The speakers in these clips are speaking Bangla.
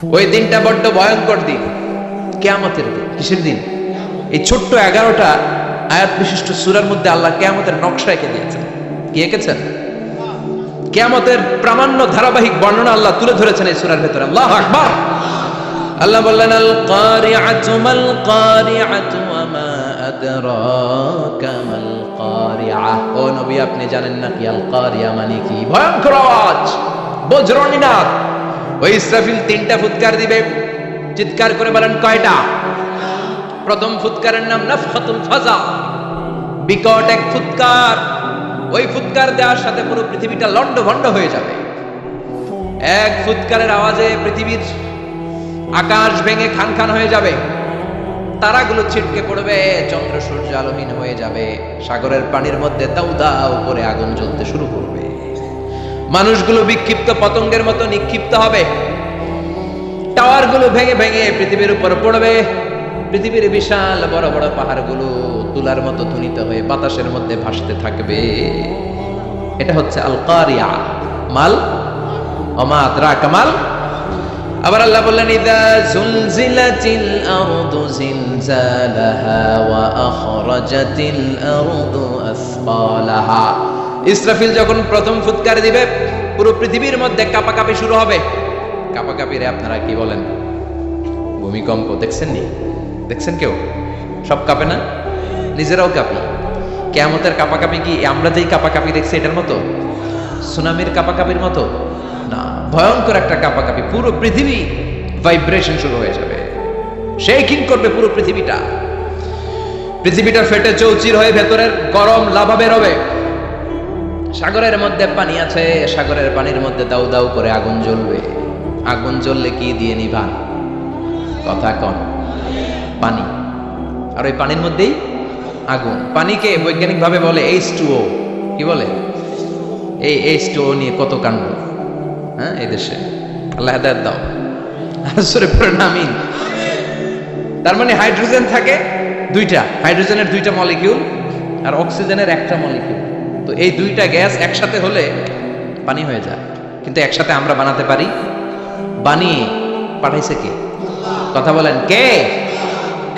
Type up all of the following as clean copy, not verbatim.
ওই দিনটা বড্ড ভয়ঙ্কর দিন, কিয়ামতের দিন। কিসের দিন? এই ছোট্ট 11টা আয়াত বিশিষ্ট সূরার মধ্যে আল্লাহ কিয়ামতের নকশা এঁকে দিয়েছেন। কি এঁকেছেন? কিয়ামতের প্রামাণ্য ধারাবাহিক বর্ণনা আল্লাহ তুলে ধরেছেন এই সূরার ভেতরে। আল্লাহু আকবার। আল্লাহ বললেন, আল কারিআতু মাল কারিআতু ওয়া মা আদরাকা মাল কারিআ। ও নবী, আপনি জানেন না কি আল কারিআ মানে কি? ভয়ঙ্কর আওয়াজ, বজ্রনিনাদ। ওই ইসরাফিল 3টা ফুৎকার দিবে। চিৎকার করে বলেন, কয়টা? প্রথম ফুৎকারের নাম নাফখাতুল ফাজা, বিকট এক ফুৎকার। ওই ফুৎকার দেওয়ার সাথে পুরো পৃথিবীটা লন্ডভন্ড হয়ে যাবে। এক ফুৎকারের আওয়াজে পৃথিবীর আকাশ ভেঙে খান খান হয়ে যাবে, তারাগুলো ছিটকে পড়বে, চন্দ্র সূর্য আলোহীন হয়ে যাবে, সাগরের পানির মধ্যে দাউ দাউ করে আগুন জ্বলতে শুরু করবে, মানুষগুলো বিক্ষিপ্ত পতঙ্গের মতো নিক্ষিপ্ত হবে, টাওয়ারগুলো ভেঙে ভেঙে পৃথিবীর উপর পড়বে, পৃথিবীর বিশাল বড় বড় পাহাড়গুলো তুলার মতো ধ্বনিত হয়ে বাতাসের মধ্যে ভাসতে থাকবে। এটা হচ্ছে আল কারিয়া। মাল ওমা আদরাকা মাল। আবার আল্লাহ বললেন, ইযা যুলজিলাতিল আরদু জিলজালাহা ওয়া আখরাজাতিল আরদু আসকালাহা। ইসরাফিল যখন প্রথম ফুৎকার দিবে, পুরো পৃথিবীর মধ্যে কাঁপাকাঁপি শুরু হবে। কাঁপাকাঁপিরে আপনারা কি বলেন? ভূমিকম্প দেখছেন নি? দেখছেন কেউ? সব কাঁপে না? নিজেরাও কাঁপি। কিয়ামতের কাঁপাকাঁপি কি আমরা যেই কাঁপাকাঁপি দেখছি এটার মতো? সুনামির কাঁপাকাঁপির মতো না, ভয়ঙ্কর একটা কাঁপাকাঁপি। পুরো পৃথিবী ভাইব্রেশন শুরু হয়ে যাবে, শেকিং করবে পুরো পৃথিবীটা। পৃথিবীটা ফেটে চৌচির হয়ে ভেতরের গরম লাভা বের হবে। সাগরের মধ্যে পানি আছে, সাগরের পানির মধ্যে দাউ দাউ করে আগুন জ্বলবে। আগুন জ্বললে কি দিয়ে নিভান? কথা কন। পানি। আর ওই পানির মধ্যেই আগুন। পানিকে বৈজ্ঞানিক ভাবে বলে H2O। কি বলে? এই H2O নিয়ে কত কাণ্ড, হ্যাঁ, এই দেশে। আল্লাহ হেদায়েত দাও। আসলে আমিন। তার মানে হাইড্রোজেন থাকে দুইটা, হাইড্রোজেনের 2টা মলিকিউল আর অক্সিজেনের 1টা মলিকিউল। তো এই 2টা গ্যাস একসাথে হলে পানি হয়ে যায়। কিন্তু একসাথে আমরা বানাতে পারি? বানিয়ে পাঠাইছে কে? কথা বলেন, কে?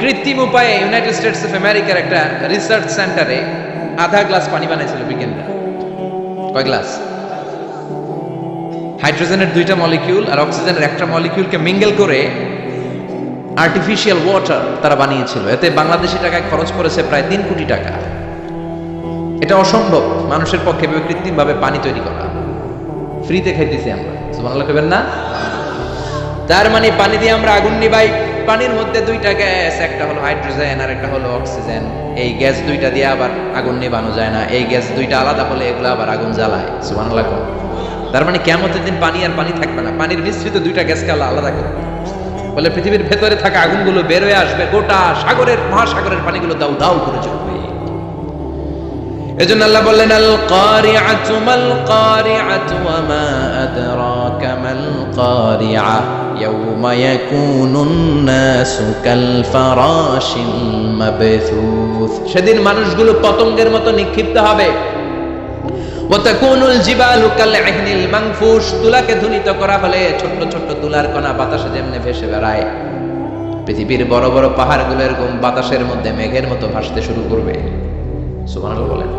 কৃত্রিম উপায়ে ইউনাইটেড স্টেটস অফ আমেরিকার একটা রিসার্চ সেন্টারে আধা গ্লাস পানি বানাইছিল বিজ্ঞানীরা। কয় গ্লাস? হাইড্রোজেনের 2টা মলিকিউল আর অক্সিজেনের 1টা মলিকিউলকে মিঙ্গেল করে আর্টিফিশিয়াল ওয়াটার তারা বানিয়েছিল। এতে বাংলাদেশি টাকায় খরচ করেছে প্রায় 3 কোটি টাকা। এটা অসম্ভব মানুষের পক্ষে কৃত্রিম ভাবে পানি তৈরি করা। ফ্রিতে খাইতেছি আমরা, সুবহানাল্লাহ কইবেন না? তার মানে পানি দিয়ে আমরা আগুন নিভাই। পানির মধ্যে 2টা গ্যাস, একটা হলো হাইড্রোজেন আর একটা হলো অক্সিজেন। এই গ্যাস 2টা দিয়ে আবার আগুন নেভানো যায় না। এই গ্যাস 2টা আলাদা হলে এগুলো আবার আগুন জ্বালায়। সুবহানাল্লাহ। তার মানে কিয়ামতের দিন পানি আর পানি থাকবে না, পানির মিশ্রিত 2টা গ্যাসকে আল্লাহ আলাদা করবে। বলে পৃথিবীর ভেতরে থাকা আগুনগুলো বের হয়ে আসবে, গোটা সাগরের মহাসাগরের পানিগুলো দাউ দাউ করে জ্বলবে। এজন্য আল্লাহ বললেন, আল কারিআতু মাল কারিআতু ওয়া মা আদরাকা মাল কারিআ ইয়াউমা ইয়াকুনুন নাসু কাল ফারাশিল মাবথুস। সেদিন মানুষগুলো পতঙ্গের মতো নিক্ষিপ্ত হবে। ওয়া তাকুনুল জিবালু কাল ইহনিল মানফুশ। তুলাকে ধ্বনিত করা হলে ছোট্ট ছোট্ট তুলার কণা বাতাসে যেমনে ভেসে বেড়ায়, পৃথিবীর বড় বড় পাহাড়গুলো এরকম বাতাসের মধ্যে মেঘের মতো ভাসতে শুরু করবে। সুবহানাল্লাহ বলেন।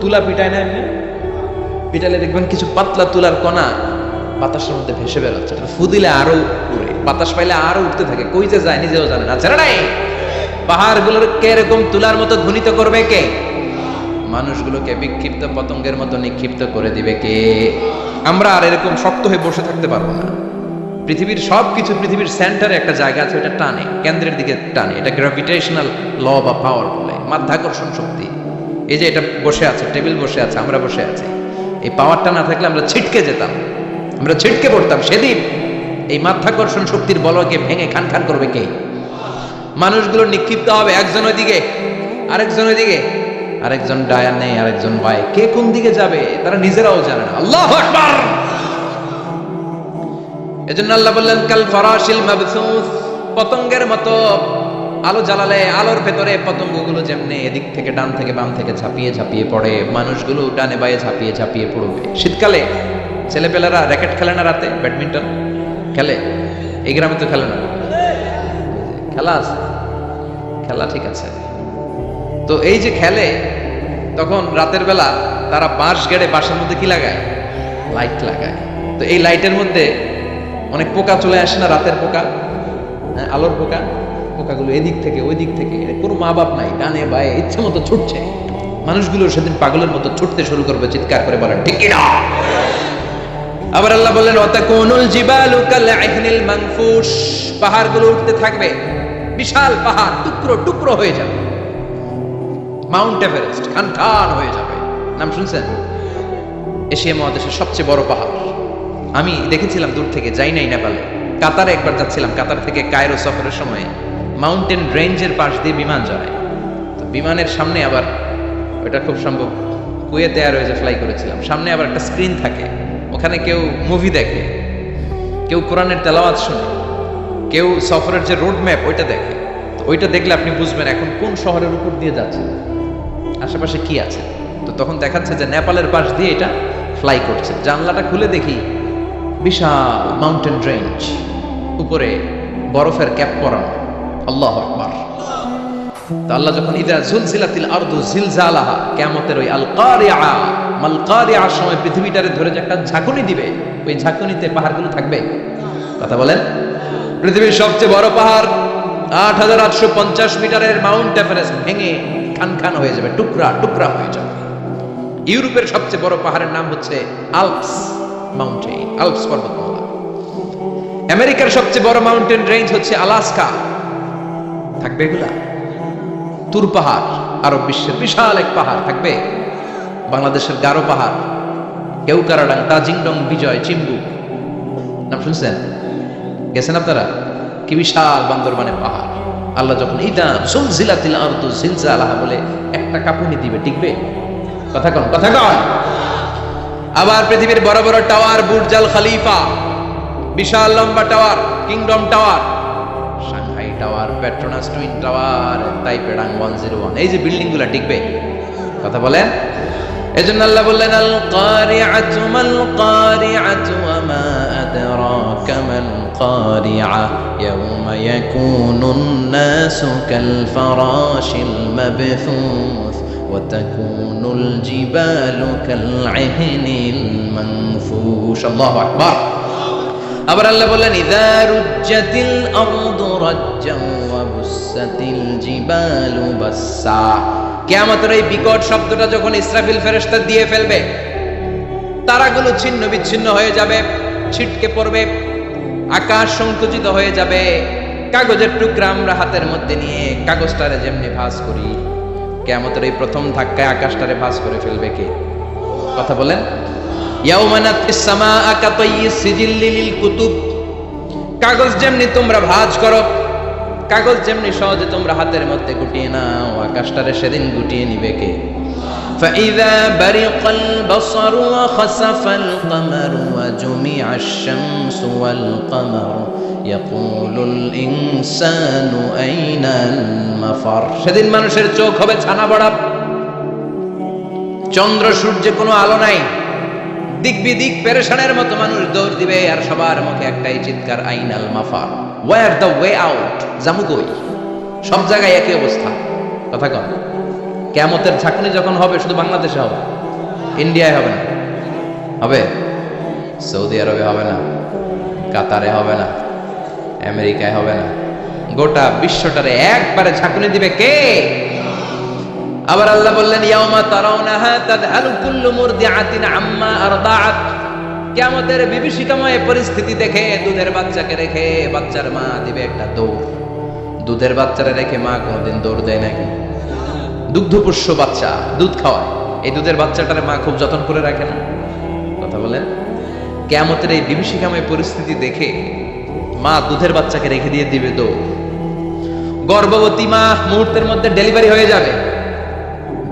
তুলা পিটায় না এমনি? পিটালে দেখবেন কিছু পাতলা তুলার কণা বাতাসের মধ্যে ভেসে বেরোচ্ছে। ফু দিলে আরো উড়ে, বাতাস পাইলে আরো উঠতে থাকে, কই যে যায় নিজেও জানে না। ছেড়ে নাই। পাহাড়গুলোর কে এরকম তুলার মতো ধ্বনিত করবে কে? মানুষগুলোকে বিক্ষিপ্ত পতঙ্গের মতো নিক্ষিপ্ত করে দিবে কে? আমরা আর এরকম শক্ত হয়ে বসে থাকতে পারবো না। পৃথিবীর সবকিছু, পৃথিবীর সেন্টারে একটা জায়গা আছে, ওটা টানে, কেন্দ্রের দিকে টানে। এটা গ্র্যাভিটেশনাল ল বা পাওয়ার বলে, মাধ্যাকর্ষণ শক্তি। এই যে এটা বসে আছে, টেবিল বসে আছে, আমরা বসে আছি, এই পাওয়ারটা না থাকলে আমরা ছিটকে যেতাম, আমরা ছিটকে পড়তাম। সেদিন এই মাধ্যাকর্ষণ শক্তির বলকে ভেঙে খান খান করবে কে? মানুষগুলো নিক্ষিপ্ত হবে, একজন ওইদিকে, আরেকজন ওইদিকে, আরেকজন ডায়ানে, আরেকজন বায়ে। কে কোন দিকে যাবে তারা নিজেরাও জানে না। আল্লাহু আকবার। এজন্য আল্লাহ বললেন, কাল ফারাশিল মাবথুস। পতঙ্গের মতো আলো জ্বালালে আলোর ভেতরে পতঙ্গগুলো যেমনি এদিক থেকে ডান থেকে বাম থেকে ঝাঁপিয়ে ঝাঁপিয়ে পড়ে, মানুষগুলো ডানে বায়ে ঝাঁপিয়ে ঝাঁপিয়ে পড়বে। শীতকালে ছেলেপেলেরা র্যাকেট খেলে না, রাতে ব্যাডমিন্টন খেলে, এই গ্রামে তো খেলে না, খেলা আছে, খেলা ঠিক আছে। তো এই যে খেলে, তখন রাতের বেলা তারা বাঁশ গেড়ে বাঁশের মধ্যে কি লাগায়, লাইট লাগায়। তো এই লাইটের মধ্যে অনেক পোকা চলে আসে না, রাতের পোকা, আলোর পোকা, পোকাগুলো এদিক থেকে ওই দিক থেকে, কোনো মা বাপ নাই, ডানে বায়ে ইচ্ছে মতো ছুটছে। মানুষগুলো সেদিন পাগলের মতো ছুটতে শুরু করবে, চিৎকার করে বলেন ঠিক কি না। আবার আল্লাহ বললেন ওয়াতাকুনুল জিবালু কালআহনিল মানফুশ, পাহাড়গুলো উঠতে থাকবে, বিশাল পাহাড় টুকরো টুকরো হয়ে যাবে। মাউন্ট এভারেস্ট খান খান হয়ে যাবে, নাম শুনছেন? এশিয়া মহাদেশের সবচেয়ে বড় পাহাড়। আমি দেখেছিলাম দূর থেকে, যাই নাই নেপালে, কাতারে একবার যাচ্ছিলাম, কাতার থেকে কায়রো সফরের সময় মাউন্টেন রেঞ্জের পাশ দিয়ে বিমান যায়। তো বিমানের সামনে আবার, ওটা খুব সম্ভব কুয়েতে এয়ারওয়েজে ফ্লাই করেছিলাম, সামনে আবার একটা স্ক্রিন থাকে, ওখানে কেউ মুভি দেখে, কেউ কোরআনের তেলাওয়াত শুনে, কেউ সফরের যে রোড ম্যাপ ওইটা দেখে। তো ওইটা দেখলে আপনি বুঝবেন এখন কোন শহরের উপর দিয়ে যাচ্ছে, আশেপাশে কি আছে। তো তখন দেখাচ্ছে যে নেপালের পাশ দিয়ে এটা ফ্লাই করছে। জানলাটা খুলে দেখি বিশাল মাউন্টেন রেঞ্জ, উপরে বরফের ক্যাপ পরানো। আল্লাহু আকবার। তো আল্লাহ যখন ইদা জুলজিলাতিল আরদু জিলজালাহা, কিয়ামতের ওই আল কারিআ মাল কারিআর সময় পৃথিবীটারে ধরে যে একটা ঝাঁকুনি দিবে, ওই ঝাঁকুনিতে পাহাড়গুলো থাকবে। কথা বলেন, পৃথিবীর সবচেয়ে বড় পাহাড় ৮৮৫০ মিটারের মাউন্ট এভারেস্ট ভেঙে খান খান হয়ে যাবে, টুকরা টুকরা হয়ে যাবে। ইউরোপের সবচেয়ে বড় পাহাড়ের নাম হচ্ছে আল্পস মাউন্টেন, আল্পস পর্বতমালা। আমেরিকার সবচেয়ে বড় মাউন্টেন রেঞ্জ হচ্ছে আলাস্কা, থাকবে এগুলা। তুর পাহাড় আরব বিশ্বের বিশাল এক পাহাড় থাকবে। বাংলাদেশের গারো পাহাড়, কেউকারাডাং, তাজিংডং, বিজয়, চিম্বু, নাম শুনছেন? গেছেন আপনারা? কি বিশাল বান্দরবানের পাহাড়। আল্লাহ যখন ইদা জুলজিলাতিল আরদু জিলজালাহা বলে একটা কাঁপুনি দিবে, টিকবে? কথা কন, কথা কন। আবার পৃথিবীর বড় বড় টাওয়ার, বুর্জ আল খলিফা, বিশাল লম্বা tower, Kingdom tower, Shanghai tower, Petronas twin tower, Taipei 101, এই যে বিল্ডিং গুলা টিকবে? কথা বলেন। এজন্য আল্লাহ বললেন আল কারিআতু মাল কারিআতু ওয়া মা আদরাকা মাল কারিআ ইয়াওমা ইয়াকুনুন নাসু কাল ফারাশিল মাবথুস ওয়া তাকুনুল জিবালু কাল আহনিল মানফুশ। আল্লাহু আকবার। আবার আল্লাহ বললেন ইযা রুজ্জাতিল আরদু রাজ্জান ওয়া বুসাতিল জিবালু বাসসা। কিয়ামতের এই বিকট শব্দটা যখন ইসরাফিল ফেরেশতা দিয়ে ফেলবে, তারাগুলো ছিন্ন বিচ্ছিন্ন হয়ে যাবে, ছিটকে পড়বে, আকাশ সংকুচিত হয়ে যাবে। কাগজের টুকরা আমরা হাতের মধ্যে নিয়ে কাগজটারে যেমনি ভাঁজ করি, কিয়ামতের এই প্রথম ধাক্কায় আকাশটারে ভাঁজ করে ফেলবে কে? কথা বলেন। ইয়াউমা নাতিস সামাআ কাতাইয়িস সিজিল্লি লিল কুতুব। কাগজ যেমনি তোমরা ভাঁজ করো, কাগজ যেমনি সহজে তোমরা হাতের মধ্যে গুটিয়ে নাও, আকাশটারে সেদিন গুটিয়ে নিবে কে? فإذا برق البصر وخسف القمر وجمع الشمس والقمر يقول الإنسان أين المفر। সেদিন মানুষের চোখ হবে ছানা বড়া, চন্দ্র সূর্যে কোনো আলো নাই, দিক বিদিক পেরেশানের মতো মানুষ দৌড় দিবে, আর সবার মুখে একটাই চিৎকার, আইনাল মাফার, ওয়ার দ্য ওয়ে আউট, জামুকই। সব জায়গায় একই অবস্থা। কথা কম। কিয়ামতের ঝাঁকুনি যখন হবে শুধু বাংলাদেশে হবে, ইন্ডিয়ায় হবে না, হবে সৌদি আরবে হবে না, কাতারে হবে না, আমেরিকায় হবে না, গোটা বিশ্বটারে একবারে ঝাঁকুনি দিবে কে? আবার আল্লাহ বললেন ইয়াউমা তারাউনাহা তাযহালু কুল্লু মুরদিআতিন আম্মা আরদাআত। কিয়ামতের বিভীষিকাময় পরিস্থিতি দেখে দুধের বাচ্চাকে রেখে বাচ্চার মা দিবে একটা দৌড়। দুধের বাচ্চারে রেখে মা কোনোদিন দৌড় দেয় নাকি? দুগ্ধপোষ্য বাচ্চা, দুধ খাওয়ায়, এই দুধের বাচ্চাটারে মা খুব যত্ন করে রাখে না? কথা বলেন। কিয়ামতের এই বিভীষিকাময় পরিস্থিতি দেখে মা দুধের বাচ্চাকে রেখে দিয়ে দিবে দৌড়। গর্ভবতী মা মুহূর্তের মধ্যে ডেলিভারি হয়ে যাবে।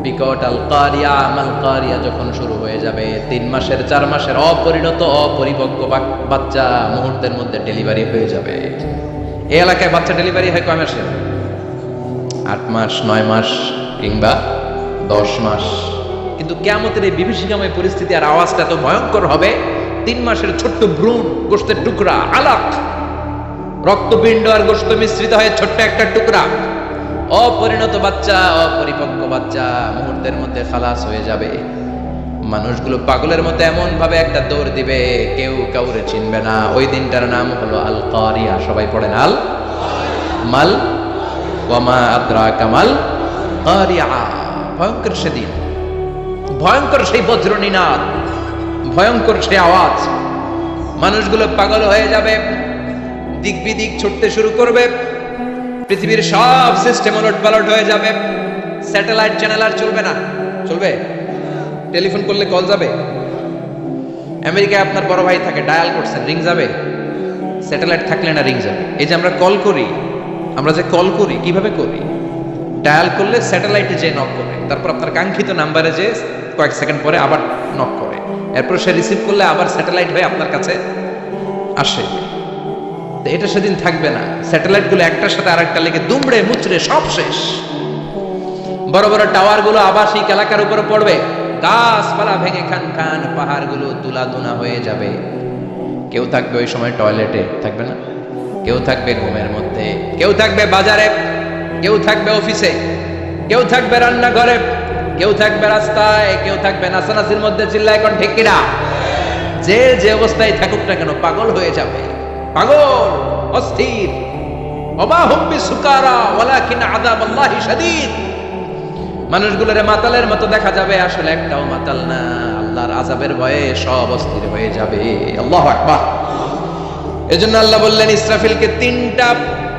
বিকট আল কারিয়া মাল কারিয়া যখন শুরু হয়ে যাবে, 3 মাসের 4 মাসের অপরিণত অপরিপক্ক বাচ্চা মুহূর্তের মধ্যে ডেলিভারি হয়ে যাবে। এই এলাকায় বাচ্চা ডেলিভারি হয় কয় মাসে? 8 মাস, 9 মাস কিংবা 10 মাস। কিন্তু কিয়ামতের এই বিভীষিকাময় পরিস্থিতি আর আওয়াজটা এত ভয়ঙ্কর হবে, 3 মাসের ছোট্ট ভ্রূণ, গোশতের টুকরা, আলাক, রক্তপিণ্ড আর গোশত মিশ্রিত হয়ে ছোট্ট একটা টুকরা, অপরিণত বাচ্চা, অপরিপক্ক বাচ্চা মুহূর্তের মধ্যে খালাস হয়ে যাবে। মানুষগুলো পাগলের মতো এমন ভাবে একটা দৌড় দিবে, কেউ কাউরে চিনবে না। ওই দিনটার নাম হলো আল কারিয়া। সবাই পড়েন আল মাল ওয়ামা আদরাকা মাল কারিয়া। ভয়ঙ্কর সেদিন, ভয়ঙ্কর সেই বজ্রনিনাদ, ভয়ঙ্কর সেই আওয়াজ। মানুষগুলো পাগল হয়ে যাবে, দিক বিদিক ছুটতে শুরু করবে, পৃথিবীর সব সিস্টেম উলট পালট হয়ে যাবে। স্যাটেলাইট চ্যানেল আর চলবে না। চলবে? টেলিফোন করলে কল যাবে? আমেরিকায় আপনার বড় ভাই থাকে, ডায়াল করছেন, রিং যাবে? স্যাটেলাইট থাকলে না রিং যাবে। এই যে আমরা কল করি, আমরা যে কল করি কিভাবে করি? ডায়াল করলে স্যাটেলাইটে যে নক করে, তারপর আপনার কাঙ্ক্ষিত নাম্বারে যে কয়েক সেকেন্ড পরে আবার নক করে, এরপর সে রিসিভ করলে আবার স্যাটেলাইট হয়ে আপনার কাছে আসে। তো এটা সেদিন থাকবে না। স্যাটেলাইট গুলো একটার সাথে আরেকটা লেগে দুমড়ে মুচড়ে সব শেষ। বড় বড় টাওয়ার গুলো আবাসিক এলাকার উপরে পড়বে, গাছপালা ভেঙে খান খান, পাহাড় গুলো তুলা তুনা হয়ে যাবে। কেউ থাকবে ওই সময় টয়লেটে, থাকবে না? কেউ থাকবে ঘুমের মধ্যে, কেউ থাকবে বাজারে, কেউ থাকবে অফিসে, কেউ থাকবে রান্নাঘরে, কেউ থাকবে রাস্তায়, কেউ থাকবে নাচানাচির মধ্যে। চিল্লায় এখন ঠিক কিনা? যে যে অবস্থায় থাকুক না কেন পাগল হয়ে যাবে, পাগল, অস্থির। ওমা হুম বিসুকারা ওয়ালাকিন আযাবাল্লাহি শাদীদ। মানুষগুলোরে মাতালের মতো দেখা যাবে, আসলে একটাও মাতাল না। আল্লাহর আযাবের ভয়ে সব অস্থির হয়ে যাবে। আল্লাহু আকবার। এজন্য আল্লাহ বললেন, ইসরাফিলকে 3টা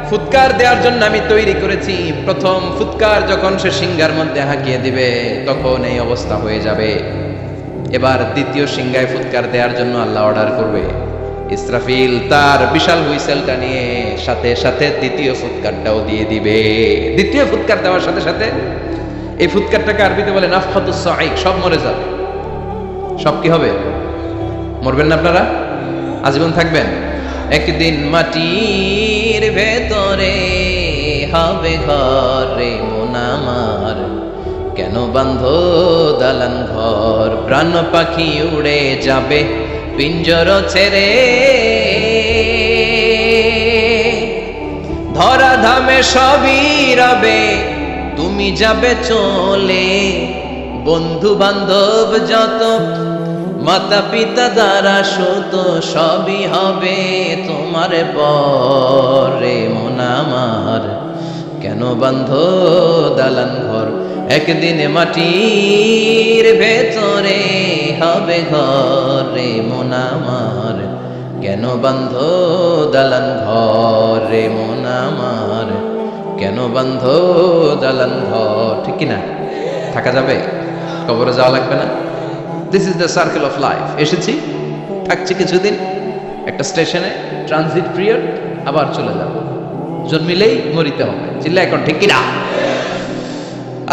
ফুৎকার দেওয়ার জন্য আমি তৈরি করেছি। প্রথম ফুৎকার যখন সে সিংহার মধ্যে হাঁকিয়ে দিবে, তখন এই অবস্থা হয়ে যাবে। এবার দ্বিতীয় সিংহায় ফুৎকার দেওয়ার জন্য আল্লাহ অর্ডার করবে। ইসরাফিল তার বিশাল হুইসেলটা নিয়ে সাথে সাথে দ্বিতীয় ফুৎকারটাও দিয়ে দিবে। দ্বিতীয় ফুৎকার দেওয়ার সাথে সাথে, এই ফুৎকারটাকে আরবিতে বলে নাফখাতুস সাঈক, সব মরে যাবে। সব কি হবে? মরবেন না আপনারা? আজীবন থাকবেন? একদিন মাটির ভেতরে হবে ঘর রে মন আমার, কেন বাঁধো দালান ঘর, প্রাণ পাখি উড়ে যাবে পিঞ্জর ছেড়ে, ধরা ধামে সবই রবে তুমি যাবে চলে, বন্ধু বান্ধব যত মাতা পিতা দ্বারা সুত সবই হবে তোমার পরে মন আমার, কেন বান্ধ দালান ঘর, একদিন মাটির ভেতরে হবে ঘর রে মন আমার, কেন বান্ধ দালান ঘর রে মন আমার, কেন বান্ধ দালান ঘর। ঠিক কিনা? থাকা যাবে? কবরে যাওয়া লাগবে না? This is the circle of life. এসেছি, থাকছি কিছুদিন একটা স্টেশনে, ট্রানজিট পিরিয়ড, আবার চলে যাব। জন্মিলেই মরিতে হবে। চিল্লা এখন ঠিক কিনা?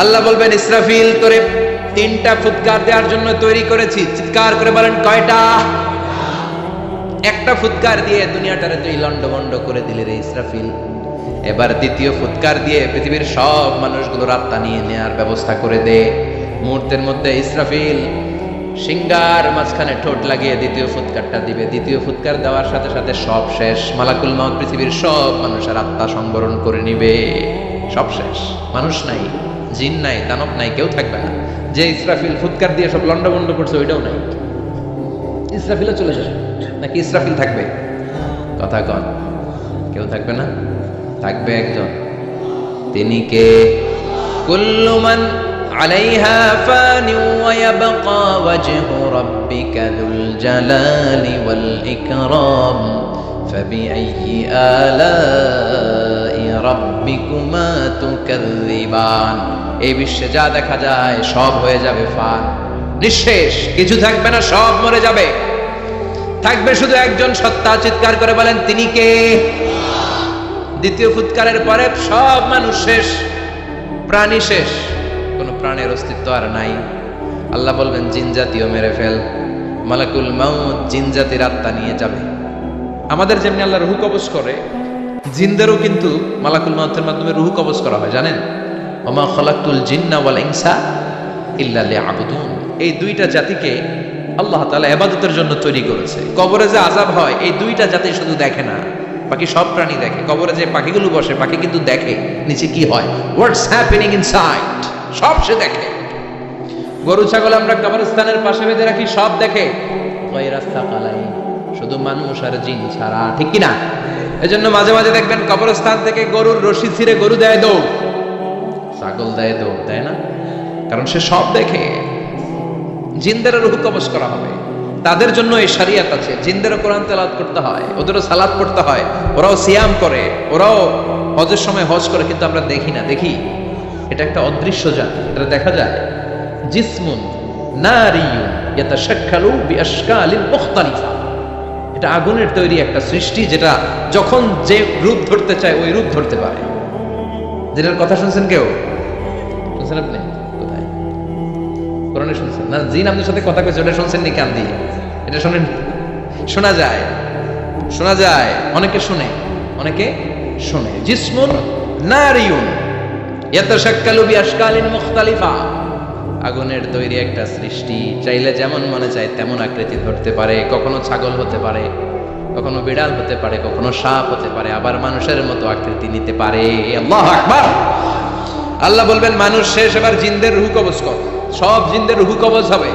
আল্লাহ বলবেন, ইসরাফিল তোরে 3টা ফুৎকার দেওয়ার জন্য তৈরি করেছি। চিৎকার করে বলেন, কয়টা? একটা ফুৎকার দিয়ে দুনিয়াটারে তুই লন্ডভন্ড করে দিলি রে ইসরাফিল। এবার দ্বিতীয় ফুৎকার দিয়ে পৃথিবীর সব মানুষগুলোর আত্মা নিয়ে নেওয়ার ব্যবস্থা করে দে। মুহূর্তের মধ্যে ইসরাফিল সিংহার মাঝখানে ঠোঁট লাগিয়ে দ্বিতীয় ফুৎকারটা দিবে। দ্বিতীয় ফুৎকার দেওয়ার সাথে সাথে সব শেষ। মালাকুল মাউত পৃথিবীর সব মানুষের আত্মা সংবরণ করে নিবে। সব শেষ। মানুষ নাই, জিন নাই, দানব নাই, কেউ থাকবে না। যে ইসরাফিল ফুৎকার দিয়ে সব লন্ডভন্ড করছে ওইটাও নাই। ইসরাফিলও চলে যাবে নাকি ইসরাফিল থাকবে? কথা কন, কেউ থাকবে না? থাকবে একজন। তিনি কে? কুল্লু মান আলাইহা ফানি ওয়া ইয়াবকা ওয়াজহু রাব্বিকা যুল জালালি ওয়াল ইকরাম ফাবিআইয়ি আলাই রাব্বিকুমা তুকাযযিবান। এই বিশ্বে যা দেখা যায় সব হয়ে যাবে ফান, নিঃশেষ, কিছু থাকবে না, সব মরে যাবে। থাকবে শুধু একজন সত্তা। চিৎকার করে বলেন, তিনি কে? দ্বিতীয় ফুৎকারের পরে সব মানুষ শেষ, প্রাণী শেষ, কোন প্রাণের অস্তিত্ব আর নাই। আল্লাহ বলবেন, জিন জাতিও মেরে ফেল। মালাকুল মাউত জিন জাতির আত্মা নিয়ে যাবে। আমাদের যেমনি আল্লাহ রুহ কবজ করে, জিনদেরও কিন্তু মালাকুল মাউতের মাধ্যমে রুহ কবজ করা হয়, জানেন? ওমা খালাকতুল জিন্না ওয়াল ইনসা ইল্লা লিয়াবুদুন। এই 2টা জাতিকে আল্লাহ তাআলা ইবাদতের জন্য তৈরি করেছে। কবরে যে আযাব হয় এই 2টা জাতি শুধু দেখে না, বাকি সব প্রাণী দেখে। কবরে যে পাখিগুলো বসে, পাখি কিন্তু দেখে নিচে কি হয়, হোয়াটস হ্যাপেনিং ইনসাইড, সব সে দেখে। গরু ছাগল আমরা কবরস্থানের পাশে বেঁধে রাখি, সব দেখে। ওই রাস্তা পালাই, শুধু মানুষ আর জিন ছাড়া, ঠিক কিনা? এজন্য মাঝে মাঝে দেখবেন কবরস্থান থেকে গরুর রশি ছিঁড়ে গরু দেয় দৌড়, ছাগল দেয় দৌড়, তাই না? কারণ সে সব দেখে। জিনদের রূহ কবজ করা হবে, তাদের জন্য এই শরিয়ত আছে। জিনদেরও কোরআন তেলাওয়াত করতে হয়, ওদেরও সালাত পড়তে হয়, ওরাও সিয়াম করে, ওরাও হজের সময় হজ করে, কিন্তু আমরা দেখি না। দেখি, এটা একটা অদৃশ্য জাত, এটা দেখা যায়। জিসমুন নারিয়ুন ইয়াতাশাক্কালু বিআশকালিন মুখতালিফা, এটা আগুনের তৈরি একটা সৃষ্টি, যেটা যখন যে রূপ ধরতে চায় ওই রূপ ধরতে পারে। যেটার কথা শুনছেন কেউ? শুনছেন আপনি? কোথায়? কোরআনে শুনছেন না? জিন আমাদের সাথে কথা কইছে, ওটা শুনছেন নি কান দিয়ে? এটা শোনেন? শোনা যায়, শোনা যায়, অনেকে শুনে, অনেকে শুনে। জিসমুন নারিয়ুন ইয়াতাশাক্কালু বিআশকালিন মুখতালিফা, আগুনের তৈরি একটা সৃষ্টি, চাইলে যেমন মনে চায় তেমন আকৃতি ধরতে পারে। কখনো ছাগল হতে পারে, কখনো বিড়াল হতে পারে, কখনো সাপ হতে পারে, আবার মানুষের মতো আকৃতি নিতে পারে। আল্লাহু আকবার। আল্লাহ বলবেন মানুষ শেষ, এবার জিনদের রূহ কবজ কর। সব জিনদের রূহ কবজ হবে।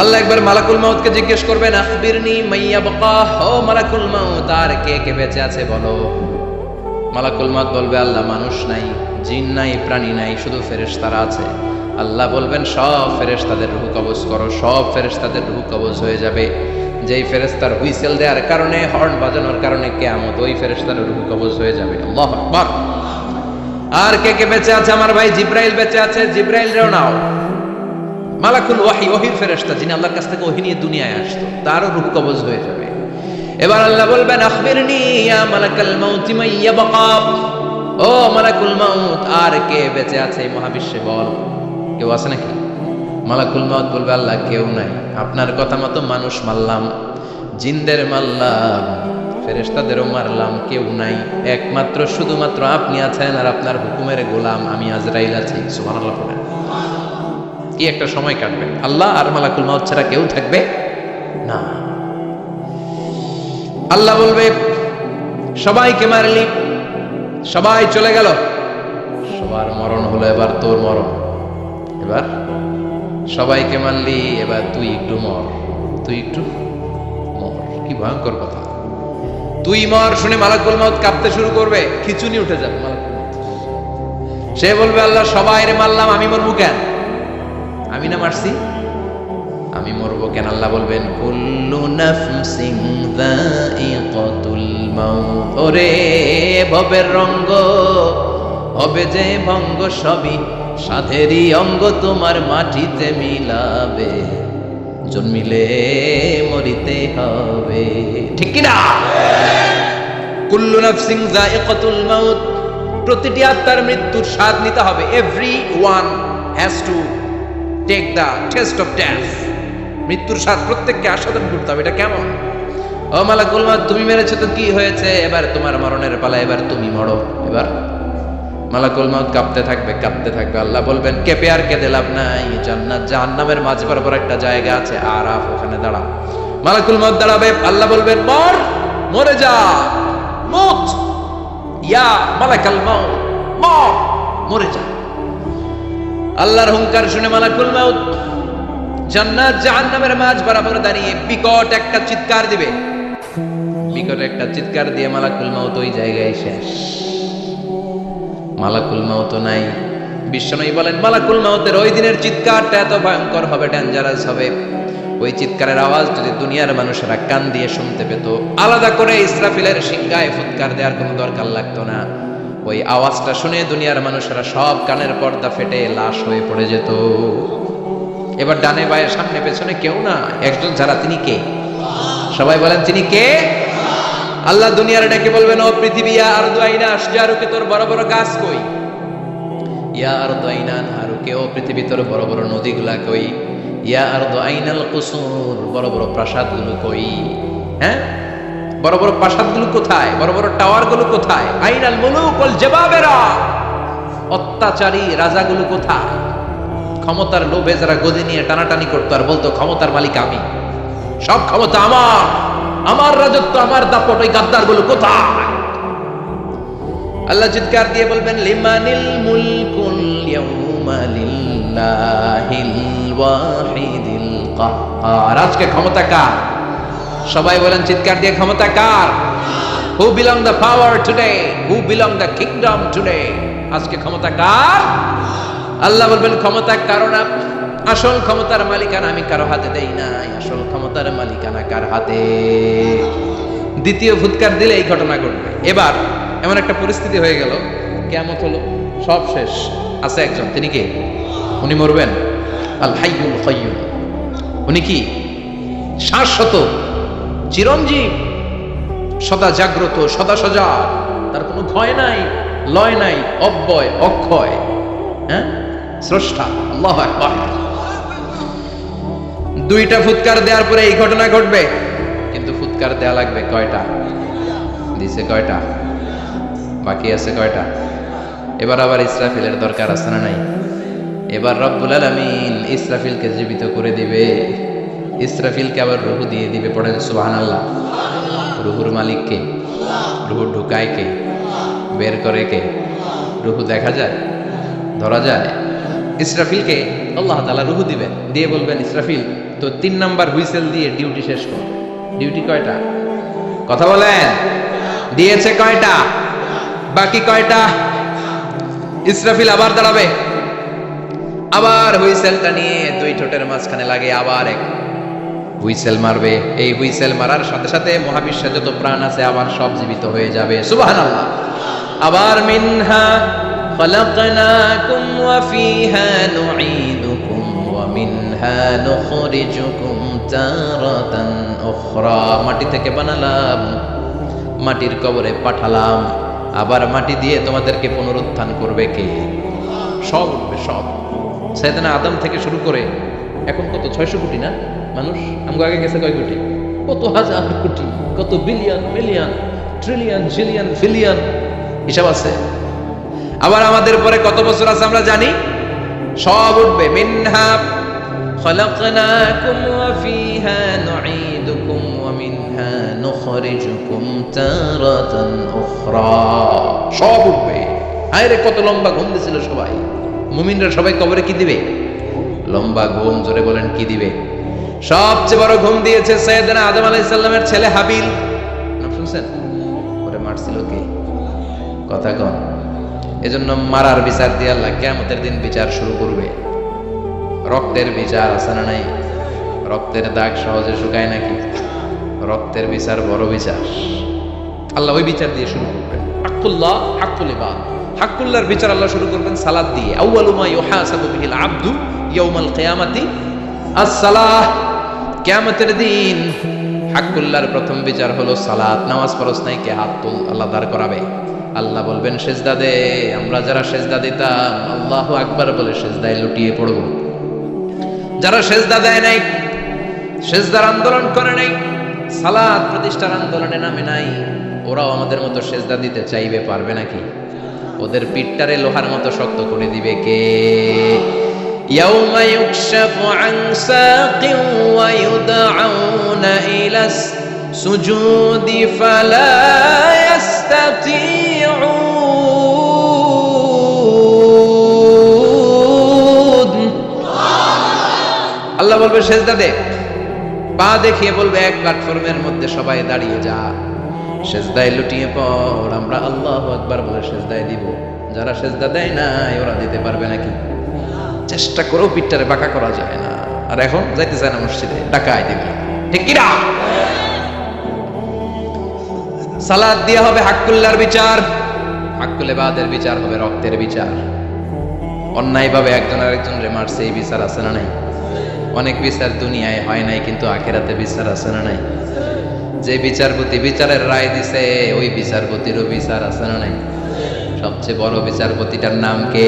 আল্লাহ একবার মালাকুল মাউতকে জিজ্ঞেস করবেন, আখবিরনি মাইয়াবকা, ও মালাকুল মাউত, আর কে কে বেঁচে আছে বলো। মালাকুল মাউত বলবে, আল্লাহ মানুষ নাই, জিন নাই, প্রাণী নাই, শুধু ফেরেশতারা আছে। আল্লাহ বলবেন, সব ফেরেশতাদের রূহ কবজ করো। সব ফেরেশতাদের রূহ কবজ হয়ে যাবে। যেই ফেরেশতার হুইসেল দেওয়ার কারণে, হর্ন বাজানোর কারণে কিয়ামত, ওই ফেরেশতার রূহ কবজ হয়ে যাবে। আল্লাহু আকবার। আর কে কে বেঁচে আছে? আমার ভাই জিব্রাইল বেঁচে আছে, জিব্রাইল রেও নাও। মালাকুল ওয়াহি, ওহির ফেরেশতা, যিনি আল্লাহর কাছ থেকে ওহী নিয়ে দুনিয়ায় আসতো, তারও রূহ কবজ হয়ে যাবে। এবার আল্লাহ বলবেন, আখবিরনি ইয়া মালাকাল মাউত মাইয়াবকা, ও মালাকুল মাউত, আর কে বেঁচে আছে এই মহাবিশ্বে বল। কেউ আছে নাকি? মালাকুল মাউত বলবে, আল্লাহ কেউ নাই। আপনার কথা মতো মানুষ মারলাম, জিনদের মারলাম, ফেরেশতাদেরও মারলাম, কেউ নাই, একমাত্র শুধুমাত্র আপনি আছেন, আর আপনার হুকুমের গোলাম আমি আজরাইল আছি। সুবহানাল্লাহ বলেন। কি একটা সময় কাটবে, আল্লাহ আর মালাকুল মাউত ছাড়া কেউ থাকবে না। আল্লাহ বলবে, সবাইকে মারলি, সবাই চলে গেল, সবার মরণ হলো, এবার তোর মরণ। এবার সবাইকে মারলি, এবার তুই একটু মর, তুই একটু মর। কি ভয়ঙ্কর কথা! তুই মর শুনে মালাকুল মাউত কাঁপতে শুরু করবে, খিচুনি উঠে যাবে মালাকুল মাউত। সে বলবে, আল্লাহ সবাই রে মারলাম, আমি মরবো কেন? আমি না মারছি, আমি মরবো কেন? আল্লাহ বলবেন, কুল্লু নাফসিন যায়িকাতুল মাউত, ওরে ভবের রঙ্গ, হবে যে ভঙ্গ, সবই সাধেরই অঙ্গ, তোমার মাটিতে মিলাবে, জন্মিলে মরিতে হবে, ঠিক কি না? কুল্লু নাফসিন যায়িকাতুল মাউত, প্রতিটি আত্মার মৃত্যুর স্বাদ নিতে হবে। Everyone has to take the taste of death. মৃত্যুর স্বাদ প্রত্যেককে আস্বাদন করতে হবে। এটা কেমন? ও মালাকুল মাউত, তুমি মেরেছো তো কি হয়েছে, এবার তোমার মরণের পালা, এবার তুমি মরো। এবার মালাকুল মাউত কাঁপতে থাকবে, কাঁপতে থাকবে। আল্লাহ বলবেন, কেঁপে আর কেঁদে লাভ নাই, জান্নাত জাহান্নামের মাঝে বরাবর একটা জায়গা আছে, আরাফ, ওখানে দাঁড়া। মালাকুল মাউত দাঁড়াবে, আল্লাহ বলবেন, মর, মরে যা, মুত, ইয়া মালাকুল মাউত, মর, মরে যা। আল্লাহর হুঙ্কার শুনে মালাকুল মাউত জান্নাত জাহান্নামের মাঝ বরাবর দাঁড়িয়ে বিকট একটা চিৎকার দিবে। বিকট একটা চিৎকার দিয়ে মালাকুল মাউত ওই জায়গায় শেষ। মালাকুল মাউত নাই। বিশ্বনবী বলেন, মালাকুল মাউতের ওই দিনের চিৎকারটা এত ভয়ঙ্কর হবে, ডেঞ্জারাস হবে, ওই চিৎকারের আওয়াজ যদি দুনিয়ার মানুষেরা কান দিয়ে শুনতে পেত, আলাদা করে ইসরাফিলের সিংহায় ফুৎকার দেওয়ার কোনো দরকার লাগতো না। ওই আওয়াজটা শুনে দুনিয়ার মানুষেরা সব কানের পর্দা ফেটে লাশ হয়ে পড়ে যেত। এবার ডানে বায়ে সামনে পেছনে কেউ না, একজন ছাড়া, তিনি কে? সবাই বলেন, তিনি কে? আল্লাহ দুনিয়ার ডেকে বলবেন, ও পৃথিবী, ইয়া আরদু আইনা আশজারুকে, তোর বড় বড় গাছ কই? ইয়া আরদু আইনা নাহারুকে, ও পৃথিবী, তোর বড় বড় নদীগুলা কই? ইয়া আরদু আইনাল কুসুর, বড় বড় প্রাসাদগুলো কই? হ্যাঁ, বড় বড় প্রাসাদগুলো কোথায়? বড় বড় টাওয়ারগুলো কোথায়? আইনাল মুলুক ওয়াল জাবাবেরা, অত্যাচারী রাজাগুলো কোথায়? ক্ষমতার লোভে যারা গদি নিয়ে টানাটানি করতো আর বলতো ক্ষমতার মালিক আমি, সব ক্ষমতা আমার, আমার রাজত্ব, আমার দাপট, ওই গাদ্দার গুলো কোথায়? আল্লাহ চিৎকার দিয়ে বলবেন, লিমানিল মুলকুল ইয়াউমা লিল্লাহিল ওয়াহিদিল কাহ্হার। আজকে ক্ষমতা কার? সবাই বলেন চিৎকার দিয়ে, ক্ষমতা কার? Who belong the power today? Who belong the kingdom today? আজকে ক্ষমতা কার? আল্লাহ বলবেন ক্ষমতা কারো না, আসল ক্ষমতার মালিকানা আমি কারো হাতে দেই নাই। আসল ক্ষমতার মালিকানা কার হাতে? দ্বিতীয় ফুৎকার দিলে এই ঘটনা ঘটবে। এবার এমন একটা পরিস্থিতি হয়ে গেল, কিয়ামত হলো, সব শেষ। আছে একজন, তিনি কে? উনি মরবেন, আল হাইয়ুল কাইয়্যুম। উনি কি? শাশ্বত, চিরঞ্জীব, সদা জাগ্রত, সদা সজাগ, তার কোনো ক্ষয় নাই, লয় নাই, অব্যয়, অক্ষয়, হ্যাঁ, স্রষ্টা। আল্লাহু আকবার। দুইটা ফুৎকার দেওয়ার পরে এই ঘটনা ঘটবে, কিন্তু ফুৎকার দেয়া লাগবে কয়টা? দিছে কয়টা? বাকি আছে কয়টা? এবার আবার ইসরাফিলের দরকার আছে না নাই? এবার রব্বুল আলামিন ইসরাফিলকে জীবিত করে দিবে, ইসরাফিলকে আবার রূহ দিয়ে দিবে। পড়েন সুবহানাল্লাহ। রূহুর মালিক কে? রূহ ঢুকায় কে? বের করে কে? রূহ দেখা যায়, ধরা যায়? ইসরাফিলকে আল্লাহ তাআলা রূহ দিবেন, দিয়ে বলবেন, ইসরাফিল তো 3 নাম্বার হুইসেল দিয়ে ডিউটি শেষ কর। ডিউটি কয়টা? কথা বলেন, দিয়েছে কয়টা? বাকি কয়টা? ইসরাফিল আবার দাঁড়াবে, আবার হুইসেলটা নিয়ে দুই ঠোঁটের মাঝখানে লাগে আবার এক হুইসেল মারবে। এই হুইসেল মারার সাথে সাথে মহাবিশ্বে যত প্রাণ আছে আবার সব জীবিত হয়ে যাবে। সুবহানাল্লাহ। আবার মিনহা খালাকনাকুম ওয়া ফিহা নুঈদুকুম ওয়া মিনহা নুখরিজুকুম তারাতান উখরা। মাটি থেকে বানালাম, মাটির কবরে পাঠালাম, আবার মাটি দিয়ে তোমাদেরকে পুনরুত্থান করবে কে? সব উঠবে, সব। সাইয়েদনা আদম থেকে শুরু করে এখন কত 600 কোটি না মানুষ? আমগো আগে গেছে কয় কোটি? কত হাজার কোটি, কত billion, million, trillion, zillion, pillion, হিসাব আছে। আবার আমাদের পরে কত বছর আছে আমরা জানি? সব উঠবে। মিনহা খালাকনাকুম ওয়া ফিহা নুঈদুকুম ওয়া মিনহা নুখরিজুকুম তারাতান উখরা। সব উঠবে। আরে কত লম্বা ঘুম দিছিল সবাই। মুমিনরা সবাই কবরে কি দিবে? লম্বা ঘুম। জোরে বলেন কি দিবে? সবচেয়ে বড় ঘুম দিয়েছে সাইয়েদনা আদম আলাইহিস সালামের ছেলে হাবিল। নাম শুনছেন? ওরে মারছিল কে? কথা কন। এজন্য মারার বিচার দিয়ে আল্লাহ কিয়ামতের দিন বিচার শুরু করবে। রক্তের বিচার আছে না নাই? রক্তের দাগ সহজে শুকায় নাকি? রক্তের বিচার বড় বিচার। আল্লাহ ওই বিচার দিয়ে শুরু করবেন। হাক্কুল্লাহ, হাক্কুল ইবাদ। হাক্কুল্লাহর বিচার আল্লাহ শুরু করবেন সালাত দিয়ে। আউয়ালু মা ইউহাসাবু বিহিল আবদু ইয়াউমাল কিয়ামাতি as-সালাহ। কিয়ামতের দিন হাক্কুল্লাহর প্রথম বিচার হলো সালাত। নামাজ ফরজ নাই, কে হাত তুল, আল্লাহ দাঁড় করাবে। আল্লাহ বলবেন সেজদা দে। আমরা যারা সেজদা দিতাম আল্লাহু আকবার বলে সেজদায় লুটিয়ে পড়ব। যারা সেজদা দেয় নাই, সেজদার আন্দোলন করে নাই, সালাত প্রতিষ্ঠার আন্দোলনে নামে নাই, ওরাও আমাদের মতো সেজদা দিতে চাইবে, পারবে নাকি? ওদের পিঠটারে লোহার মতো শক্ত করে দিবে কে? ইয়াউমা ইউকশাফু আন সাকিন ওয়া ইউদআউনা ইলাস সুজুদি ফালা ইয়াস্তাতিউন। আল্লাহ বলবে সেজদা দে। পা দেখিয়ে বলবে এক প্ল্যাটফর্মের মধ্যে সবাই দাঁড়িয়ে যা, সেজদায় লুটিয়ে পড়। আমরা আল্লাহু আকবার বলে সেজদায় দিব। যারা সেজদা দেয় না ওরা দিতে পারবে নাকি? চেষ্টা করেও পিঠটারে বাঁকা করা যায় না। আর এখন যাইতে চায় না মসজিদে, ডাকায় দিবে, ঠিক কি না? সালাত দিয়া হবে হাক্কুল্লাহর বিচার, হাক্কুল ইবাদের বিচার হবে রক্তের বিচার। অন্যায়ভাবে একজন আরেকজনরে মারছে, এই বিচার আছে না নাই? অনেক বিচার দুনিয়ায় হয় নাই, কিন্তু আখিরাতে বিচার আছে না নাই? যে বিচারপতি বিচারের রায় দিছে ওই বিচারপতিরও বিচার আছে না নাই? সবচেয়ে বড় বিচারপতিটার নাম কে?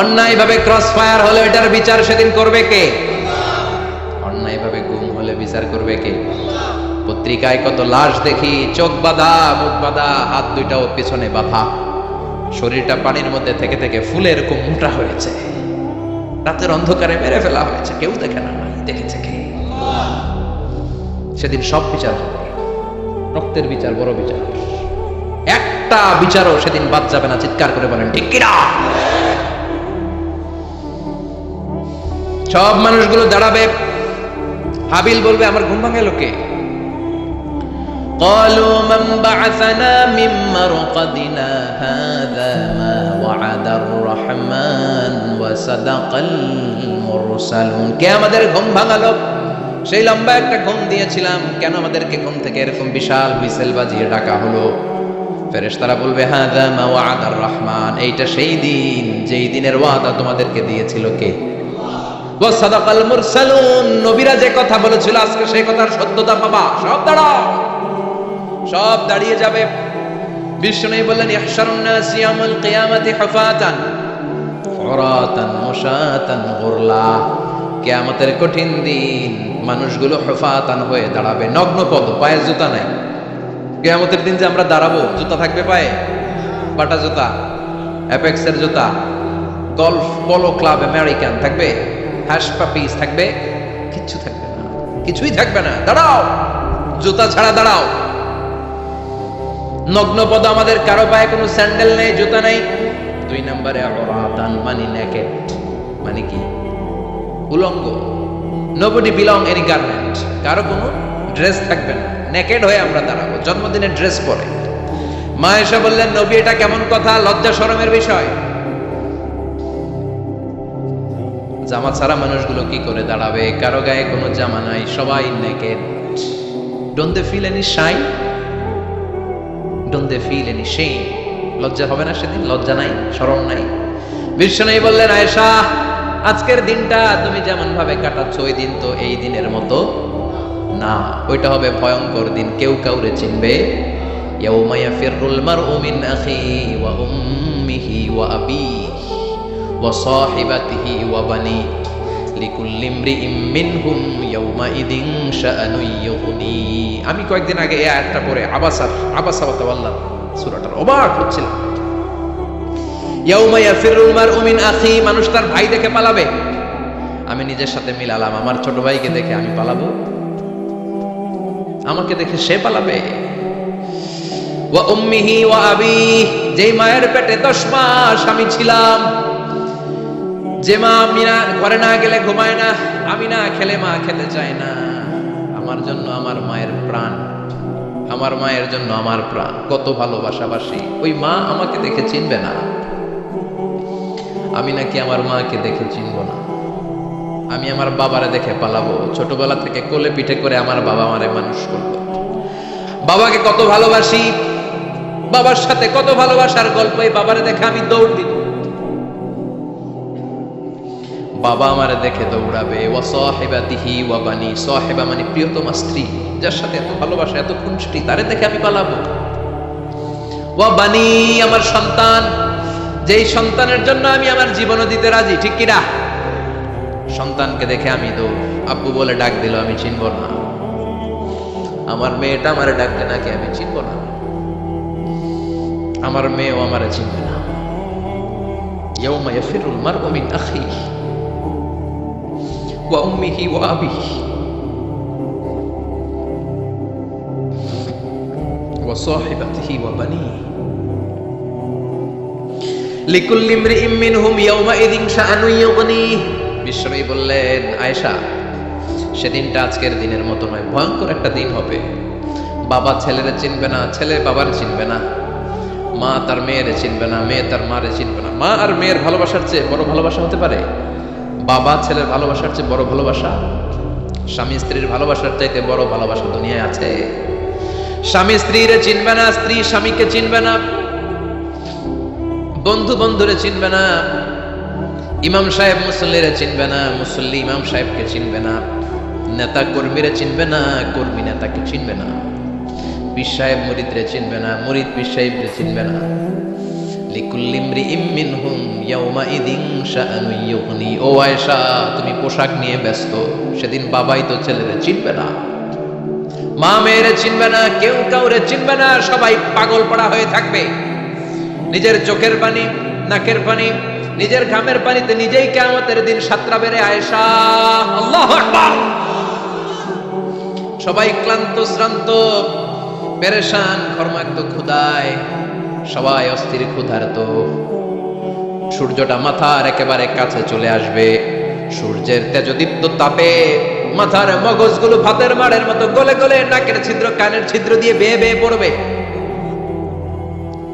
অন্যায়ভাবে ক্রস ফায়ার হলে এটার বিচার সেদিন করবে কে? অন্যায়ভাবে গুম হলে বিচার করবে কে? পত্রিকায় কত লাশ দেখি, চোখ বাঁধা, মুখ বাঁধা, হাত দুইটাও পিছনে বাঁধা, শরীরটা পানির মধ্যে থেকে থেকে ফুলে এরকম মোটা হয়েছে, রাতের অন্ধকারে মেরে ফেলা হয়েছে, কেউ দেখে না। দেখেছে কে? সেদিন সব বিচার হবে, রক্তের বিচার, বড় বিচার, একটা বিচারও সেদিন বাদ যাবে না। চিৎকার করে বলেন ঠিক কিনা? সব মানুষগুলো দাঁড়াবে। হাবিল বলবে আমার ঘুম ভাঙে লোকে। قالوا من بعثنا من مرقدنا هذا ما وعد الرحمن وصدق المرسلون। কে আমাদের ঘুম ভাঙালো? সেই লম্বা একটা ঘুম দিয়েছিলাম, কেন আমাদেরকে ঘুম থেকে এরকম বিশাল হুইসেল বাজিয়ে ডাকা হলো? ফেরেশতারা বলবে হাযা মা ওয়াদার রহমান, এইটা সেই দিন যেই দিনের ওয়াদা তোমাদেরকে দিয়েছিল কে? ওয়া সাদাকাল মুরসালুন, নবীরা যে কথা বলেছিল আজকে সেই কথার সত্যতা পাবা। সব দাঁড়াও, সব দাঁড়িয়ে যাবে। বিষ্ণু বললেন ইহশারুন নাস ইয়াউমাল কিয়ামাতি হুফাতান উরাতান মুশাতান গুরলা। কিয়ামতের কঠিন দিন মানুষগুলো হুফাতান হয়ে দাঁড়াবে, নগ্ন পদ, পায়ে জুতা নাই। কিয়ামতের দিন যে আমরা দাঁড়াবো, জুতা থাকবে পায়ে? বাটা জুতা, অ্যাপেক্সের জুতা, গলফ পোলো ক্লাব আমেরিকান থাকবে? হ্যাশ পাপিস থাকবে? কিচ্ছু থাকবে না, কিছুই থাকবে না। দাঁড়াও, জুতা ছাড়া দাঁড়াও। নগ্ন পদ, আমাদের কারো পায়ে কোনো স্যান্ডেল নেই, জুতা নেই। 2 নম্বরে আওরাতান, মানে নেকেড, মানে কি? উলঙ্গ। নোবডি বিলং এনি গার্মেন্ট, কারো কোনো ড্রেস থাকবে না, নেকেড হয়ে আমরা দাঁড়াবো, জন্মদিনের ড্রেস পরে। মা এসে বললেন নবী এটা কেমন কথা, লজ্জা শরমের বিষয়। জামা ছাড়া মানুষগুলো কি করে দাঁড়াবে? কারো গায়ে কোনো জামা নাই, সবাই naked. Don't they feel any shy? Don't they feel any shame? লজ্জা হবে না সেদিন? লজ্জা নাই, শরম নাই? বিষ্ণু বললেন আয়েশা, আজকের দিনটা তুমি যেমন ভাবে কাটাচ্ছ ওই দিন তো এই দিনের মতো না, ওইটা হবে ভয়ঙ্কর দিন, কেউ কাউরে চিনবে। ইয়াউমা ইয়াফিরুল মারউ মিন আখিহি ওয়া উম্মিহি ওয়া আবিহি ওয়া সাহিবাতিহি ওয়া বানি লিকুল্লি ইমরিইম মিনহুম ইয়াউমাইদিন শাআনুন ইউগনি। আমি কয়েকদিন আগে এই আয়াতটা পড়ে আবাসা ওয়া তাওয়াল্লা সূরাটার অবাক হচ্ছিলাম। ইয়াউমা ইয়াফিরুল মারউ মিন আখি, মানুষ তার ভাই দেখে পালাবে। আমি নিজের সাথে মিলালাম, আমার ছোট ভাইকে দেখে আমি পালাবো? আমাকে দেখে সে পালাবে? ওয়া উম্মিহি ওয়া আবিহি, যেই মায়ের পেটে 10 মাস আমি ছিলাম, যে মা আমি না ঘরে না গেলে ঘুমায় না, আমি না খেলে মা খেতে চায় না, আমার জন্য আমার মায়ের প্রাণ, আমার মায়ের জন্য আমার প্রাণ, কত ভালোবাসাবাসী। ওই মা আমাকে দেখে চিনবে না, আমি নাকি আমার মাকে দেখে চিনব না। আমি আমার বাবারে দেখে পালাবো। ছোটবেলা থেকে কোলে পিঠে করে আমার বাবা আমারে মানুষ করলো, বাবাকে কত ভালোবাসি, বাবার সাথে কত ভালোবাসার গল্প, এই বাবারে দেখে আমি দৌড় দিব, বাবা আমারে দেখে দৌড়াবে। ওয়া সাহিবাতিহি ওয়া বানি, সাহিবা মানে প্রিয়তমা স্ত্রী, যার সাথে এত ভালোবাসা, এত খুনসুটি, তারে দেখে আমি পালাবো। ওয়া বানি, আমার সন্তান, যেই সন্তানের জন্য আমি আমার জীবনও দিতে রাজি, ঠিক কিনা? সন্তানকে দেখে আমি দৌড়। আব্বু বলে ডাক দিল, আমি চিনব না। আমার মেয়েটা আমারে ডাকলে নাকি আমি চিনব না, আমার মেয়েও আমারে চিনবে না। ইয়াউমা ইয়াফিরুল মারউ মিন আখিহি ওয়া উম্মিহি ওয়া আবিহি ওয়া সাহিবাতিহি ওয়া বানিহি লিকুল্লি ইমরিইম মিনহুম ইয়াউমাইদিন শাআনুন ইউগনিহি। বিশ্বনবী বললেন আয়েশা, সেদিনটা আজকের দিনের মতো নয়, ভয়ঙ্কর একটা দিন হবে। বাবা ছেলেরে চিনবে না, ছেলে বাবার চিনবে না, মা তার মেয়েরে চিনবে না, মেয়ে তার মারে চিনবে না। মা আর মেয়ের ভালোবাসার চেয়ে বড় ভালোবাসা হতে পারে? বাবা ছেলের ভালোবাসার চেয়ে বড় ভালোবাসা? স্বামী স্ত্রীর ভালোবাসার চাইতে বড় ভালোবাসা দুনিয়ায় আছে? স্বামী স্ত্রীরে চিনবে না, স্ত্রী স্বামীকে চিনবে না, বন্ধু বন্ধুরে চিনবে না, ইমাম সাহেব মুসল্লিরে চিনবে না, মুসল্লি ইমাম সাহেবকে চিনবে না, নেতা কর্মীরে চিনবে না, কর্মী নেতাকে চিনবে না, পীর সাহেব মুরিদরে চিনবে না, মুরিদ পীর সাহেবরে চিনবে না। লিকুল্লি ইমরিইম মিনহুম ইয়াউমাইদিন শাআনুন ইউগনি। ও আয়েশা, তুমি পোশাক নিয়ে ব্যস্ত, সেদিন বাবাই তো ছেলেরে চিনবে না, মা মেয়েরে চিনবে না, কেউ কাউরে চিনবে না, সবাই পাগল পড়া হয়ে থাকবে। নিজের চোখের পানি, নাকের পানি, নিজের ঘামের পানিতে নিজেই কিয়ামতের দিন সাতরা বেড়ে আয়েশা, আল্লাহু আকবার, সবাই ক্লান্ত শ্রান্ত পেরেশান ঘর্মাক্ত ক্ষুধায়, সবাই অস্থির ক্ষুধার্ত। সূর্যটা মাথার একেবারে কাছে চলে আসবে, সূর্যের তেজদীপ্ত তাপে মাথার মগজগুলো ভাতের মাড়ের মতো গলে গলে নাকের ছিদ্র কানের ছিদ্র দিয়ে বেয়ে বেয়ে পড়বে।